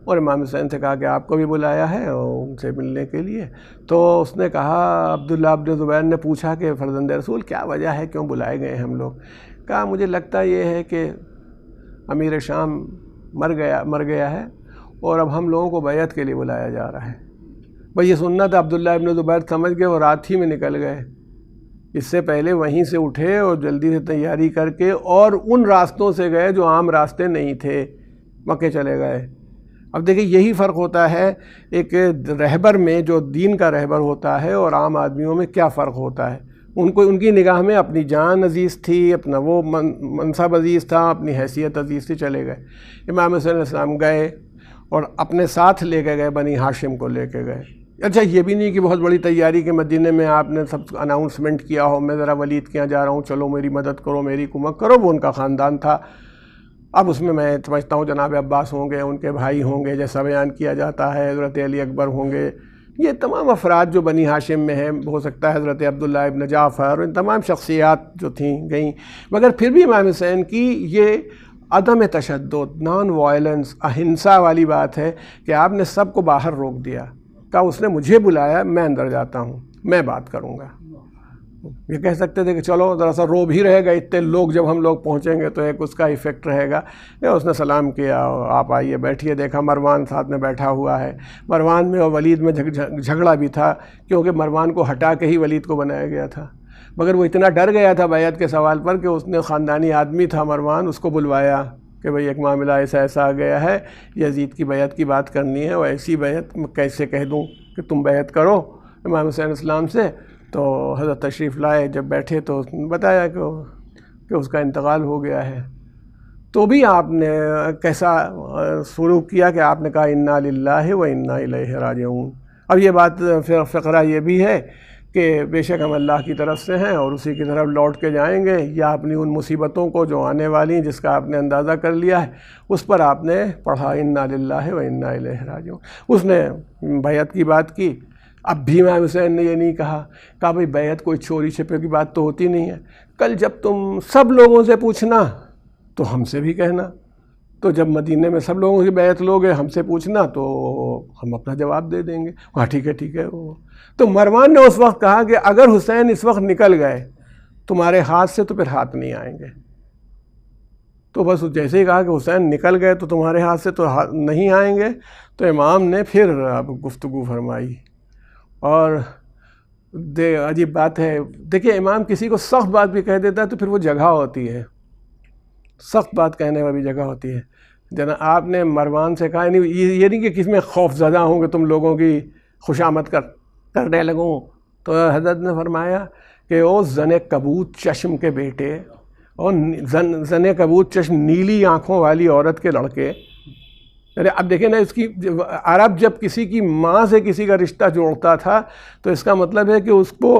اور امام حسین سے کہا کہ آپ کو بھی بلایا ہے اور ان سے ملنے کے لیے۔ تو اس نے کہا، عبداللہ ابن زبیر نے پوچھا کہ فرزند رسول کیا وجہ ہے، کیوں بلائے گئے ہم لوگ؟ کہا مجھے لگتا یہ ہے کہ امیر شام مر گیا ہے اور اب ہم لوگوں کو بیعت کے لیے بلایا جا رہا ہے۔ بھئی یہ سننا تھا، عبداللہ ابن زبیر سمجھ گئے اور رات ہی میں نکل گئے، اس سے پہلے وہیں سے اٹھے اور جلدی سے تیاری کر کے اور ان راستوں سے گئے جو عام راستے نہیں تھے، مکے چلے گئے۔ اب دیکھیں یہی فرق ہوتا ہے ایک رہبر میں، جو دین کا رہبر ہوتا ہے، اور عام آدمیوں میں کیا فرق ہوتا ہے۔ ان کی نگاہ میں اپنی جان عزیز تھی، اپنا وہ منصب عزیز تھا، اپنی حیثیت عزیز تھی، چلے گئے۔ امام حسین علیہ السلام گئے اور اپنے ساتھ لے کے گئے، بنی ہاشم کو لے کے گئے۔ اچھا یہ بھی نہیں کہ بہت بڑی تیاری کے مدینے میں آپ نے سب اناؤنسمنٹ کیا ہو، میں ذرا ولید کے یہاں جا رہا ہوں، چلو میری مدد کرو، میری کمک کرو، وہ ان کا خاندان تھا۔ اب اس میں سمجھتا ہوں جناب عباس ہوں گے، ان کے بھائی ہوں گے، جیسا بیان کیا جاتا ہے حضرت علی اکبر ہوں گے، یہ تمام افراد جو بنی ہاشم میں ہیں، ہو سکتا ہے حضرت عبداللہ ابن جعفر، ان تمام شخصیات جو تھیں گئیں، مگر پھر بھی امام حسین کی یہ عدم تشدد، نان وائلنس، اہنسا والی بات ہے کہ آپ نے سب کو باہر روک دیا، کہا اس نے مجھے بلایا، میں اندر جاتا ہوں، میں بات کروں گا۔ یہ کہہ سکتے تھے کہ چلو ذرا سا روب ہی رہے گا، اتنے لوگ جب ہم لوگ پہنچیں گے تو ایک اس کا ایفیکٹ رہے گا۔ اس نے سلام کیا، آپ آئیے بیٹھیے، دیکھا مروان ساتھ میں بیٹھا ہوا ہے۔ مروان میں اور ولید میں جھگڑا بھی تھا، کیونکہ مروان کو ہٹا کے ہی ولید کو بنایا گیا تھا۔ مگر وہ اتنا ڈر گیا تھا بیعت کے سوال پر کہ اس نے خاندانی آدمی تھا مروان، اس کو بلوایا کہ بھئی ایک معاملہ ایسا ایسا آ گیا ہے، یزید کی بیعت کی بات کرنی ہے، اور ایسی بیعت میں کیسے کہہ دوں کہ تم بیعت کرو امام حسین السلام سے. تو حضرت تشریف لائے، جب بیٹھے تو اس نے بتایا کہ اس کا انتقال ہو گیا ہے. تو بھی آپ نے کیسا سلوک کیا کہ آپ نے کہا انا للہ و انا الیہ راجعون. اب یہ بات فقرہ یہ بھی ہے کہ بے شک ہم اللہ کی طرف سے ہیں اور اسی کی طرف لوٹ کے جائیں گے، یا اپنی ان مصیبتوں کو جو آنے والی جس کا آپ نے اندازہ کر لیا ہے اس پر آپ نے پڑھا انا للہ و انا الیہ راجعون. اس نے بیعت کی بات کی. اب بھی امام حسین نے یہ نہیں کہا بھئی بیعت کوئی چوری چھپے کی بات تو ہوتی نہیں ہے، کل جب تم سب لوگوں سے پوچھنا تو ہم سے بھی کہنا، تو جب مدینے میں سب لوگوں کی بیعت لوگے ہم سے پوچھنا تو ہم اپنا جواب دے دیں گے. ہاں ٹھیک ہے ٹھیک ہے. تو مروان نے اس وقت کہا کہ اگر حسین اس وقت نکل گئے تمہارے ہاتھ سے تو پھر ہاتھ نہیں آئیں گے. تو بس جیسے ہی کہا کہ حسین نکل گئے تو تمہارے ہاتھ سے تو نہیں آئیں گے، تو امام نے پھر اب گفتگو فرمائی. اور عجیب بات ہے، دیکھیں امام کسی کو سخت بات بھی کہہ دیتا ہے تو پھر وہ جگہ ہوتی ہے، سخت بات کہنے والی جگہ ہوتی ہے. جناب آپ نے مروان سے کہا یہ نہیں کہ کس میں خوف زدہ ہوں کہ تم لوگوں کی خوشامد کرنے لگوں. تو حضرت نے فرمایا کہ او زن کبوت چشم کے بیٹے، اور زن کبوت چشم نیلی آنکھوں والی عورت کے لڑکے. اب دیکھیں نا، اس کی عرب جب کسی کی ماں سے کسی کا رشتہ جوڑتا تھا تو اس کا مطلب ہے کہ اس کو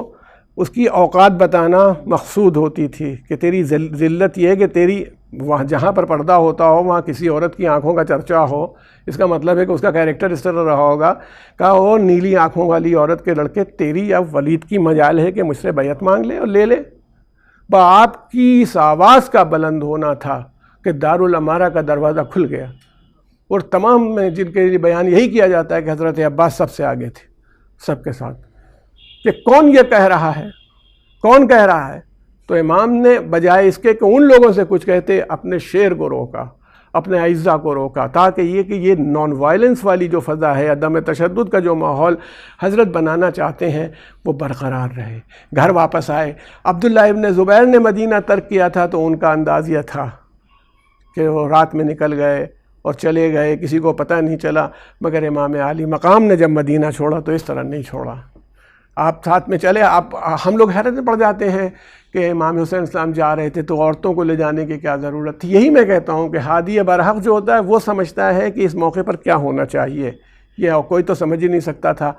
اس کی اوقات بتانا مقصود ہوتی تھی کہ تیری ذلت یہ ہے کہ تیری وہاں جہاں پر پردہ ہوتا ہو وہاں کسی عورت کی آنکھوں کا چرچا ہو. اس کا مطلب ہے کہ اس کا کیریکٹر اس طرح رہا ہوگا کہ وہ نیلی آنکھوں والی عورت کے لڑکے تیری اب ولید کی مجال ہے کہ مجھ سے بیعت مانگ لے اور لے لے. آپ کی اس آواز کا بلند ہونا تھا کہ دارالامارہ کا دروازہ کھل گیا. اور تمام میں جن کے لیے بیان یہی کیا جاتا ہے کہ حضرت عباس سب سے آگے تھے، سب کے ساتھ، کہ کون یہ کہہ رہا ہے، کون کہہ رہا ہے. تو امام نے بجائے اس کے کہ ان لوگوں سے کچھ کہتے اپنے شعر کو روکا، اپنے اعزا کو روکا، تاکہ یہ نان وائلنس والی جو فضا ہے، عدم تشدد کا جو ماحول حضرت بنانا چاہتے ہیں وہ برقرار رہے. گھر واپس آئے. عبداللہ ابن زبیر نے مدینہ ترک کیا تھا تو ان کا انداز یہ تھا کہ وہ رات میں نکل گئے اور چلے گئے، کسی کو پتہ نہیں چلا. مگر امام عالی مقام نے جب مدینہ چھوڑا تو اس طرح نہیں چھوڑا. آپ ساتھ میں چلے. ہم لوگ حیرت میں پڑ جاتے ہیں کہ امام حسین السلام جا رہے تھے تو عورتوں کو لے جانے کی کیا ضرورت تھی. یہی میں کہتا ہوں کہ ہادی برحق جو ہوتا ہے وہ سمجھتا ہے کہ اس موقع پر کیا ہونا چاہیے. یہ کوئی تو سمجھ ہی نہیں سکتا تھا.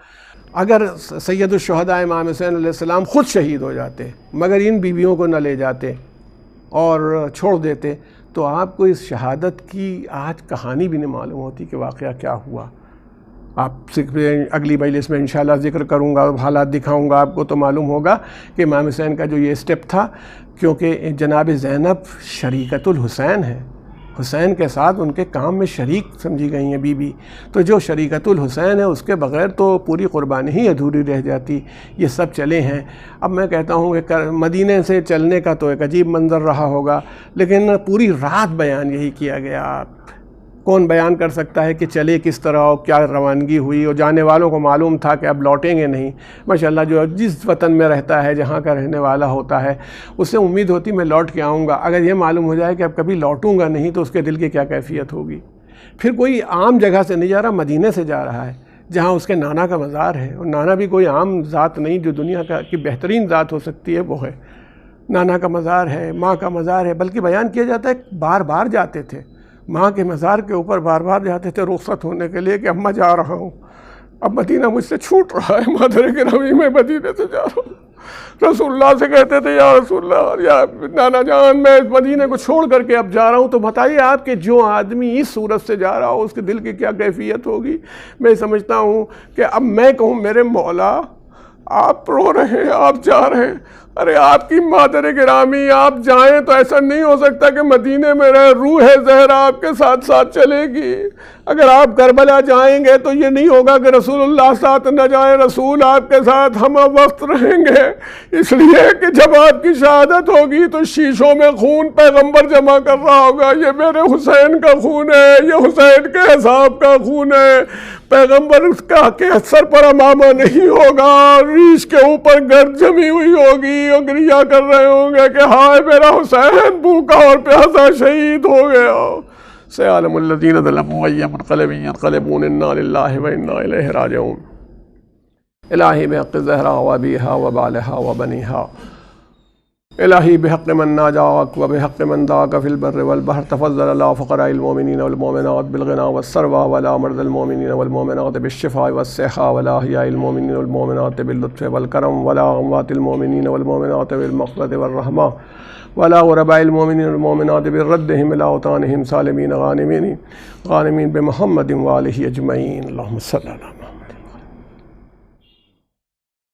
اگر سید الشہداء امام حسین علیہ السلام خود شہید ہو جاتے مگر ان بیویوں کو نہ لے جاتے اور چھوڑ دیتے تو آپ کو اس شہادت کی آج کہانی بھی نہیں معلوم ہوتی کہ واقعہ کیا ہوا. آپ سے اگلی مجلس میں انشاءاللہ ذکر کروں گا، حالات دکھاؤں گا آپ کو، تو معلوم ہوگا کہ امام حسین کا جو یہ سٹیپ تھا، کیونکہ جناب زینب شریکت الحسین ہے، حسین کے ساتھ ان کے کام میں شریک سمجھی گئی ہیں بی بی. تو جو شریکت الحسین ہے اس کے بغیر تو پوری قربانی ہی ادھوری رہ جاتی. یہ سب چلے ہیں. اب میں کہتا ہوں کہ مدینے سے چلنے کا تو ایک عجیب منظر رہا ہوگا، لیکن پوری رات بیان یہی کیا گیا. کون بیان کر سکتا ہے کہ چلے کس طرح اور کیا روانگی ہوئی، اور جانے والوں کو معلوم تھا کہ اب لوٹیں گے نہیں. ماشاءاللہ جو جس وطن میں رہتا ہے، جہاں کا رہنے والا ہوتا ہے، اس سے امید ہوتی میں لوٹ کے آؤں گا. اگر یہ معلوم ہو جائے کہ اب کبھی لوٹوں گا نہیں تو اس کے دل کی کیا کیفیت ہوگی. پھر کوئی عام جگہ سے نہیں جا رہا، مدینے سے جا رہا ہے جہاں اس کے نانا کا مزار ہے. اور نانا بھی کوئی عام ذات نہیں جو دنیا کی بہترین ذات ہو سکتی ہے، وہ ہے نانا کا مزار ہے، ماں کا مزار ہے. بلکہ بیان کیا جاتا ہے بار بار جاتے تھے ماں کے مزار کے اوپر، بار بار جاتے تھے رخصت ہونے کے لیے کہ اب میں جا رہا ہوں، اب مدینہ مجھ سے چھوٹ رہا ہے، مادر گرامی میں مدینہ سے جا رہا ہوں. رسول اللہ سے کہتے تھے یا رسول اللہ، یا نانا جان میں اس مدینہ کو چھوڑ کر کے اب جا رہا ہوں. تو بتائیے آپ کہ جو آدمی اس صورت سے جا رہا ہو اس کے دل کی کیا کیفیت ہوگی. میں سمجھتا ہوں کہ اب میں کہوں میرے مولا آپ رو رہے ہیں، آپ جا رہے ہیں، ارے آپ کی مادر گرامی آپ جائیں تو ایسا نہیں ہو سکتا کہ مدینے میں رہے، روح زہرا آپ کے ساتھ ساتھ چلے گی. اگر آپ کربلا جائیں گے تو یہ نہیں ہوگا کہ رسول اللہ ساتھ نہ جائیں، رسول آپ کے ساتھ ہم وقت رہیں گے. اس لیے کہ جب آپ کی شہادت ہوگی تو شیشوں میں خون پیغمبر جمع کر رہا ہوگا، یہ میرے حسین کا خون ہے، یہ حسین کے حساب کا خون ہے. پیغمبر کا کہ سر پر امامہ نہیں ہوگا، ریش کے اوپر گرد جمی ہوئی ہوگی، گریہ کر رہے ہوں گے کہ ہائے میرا حسین بھوکا اور پیاسا شہید ہو گیا. سيعلم الذين ظلموا أي منقلب ينقلبون إنا لله وإنا إليه راجعون. إلهي بحق الزهراء وأبيها وبعلها وبنيها، إلهي بحق من ناجاك وبحق من دعاك في البر والبحر، تفضل على فقراء المؤمنين والمؤمنات بالغنى والثروة، ولا مرضى المؤمنين والمؤمنات بالشفاء والصحة، ولا أحياء المؤمنين والمؤمنات باللطف والكرم، ولا أموات المؤمنين والمؤمنات بالمغفرة والرحمة، ولا غرباء المؤمنين والمؤمنات بردهم إلى أوطانهم سالمين غانمين بمحمد وآله أجمعين. اللهم صل على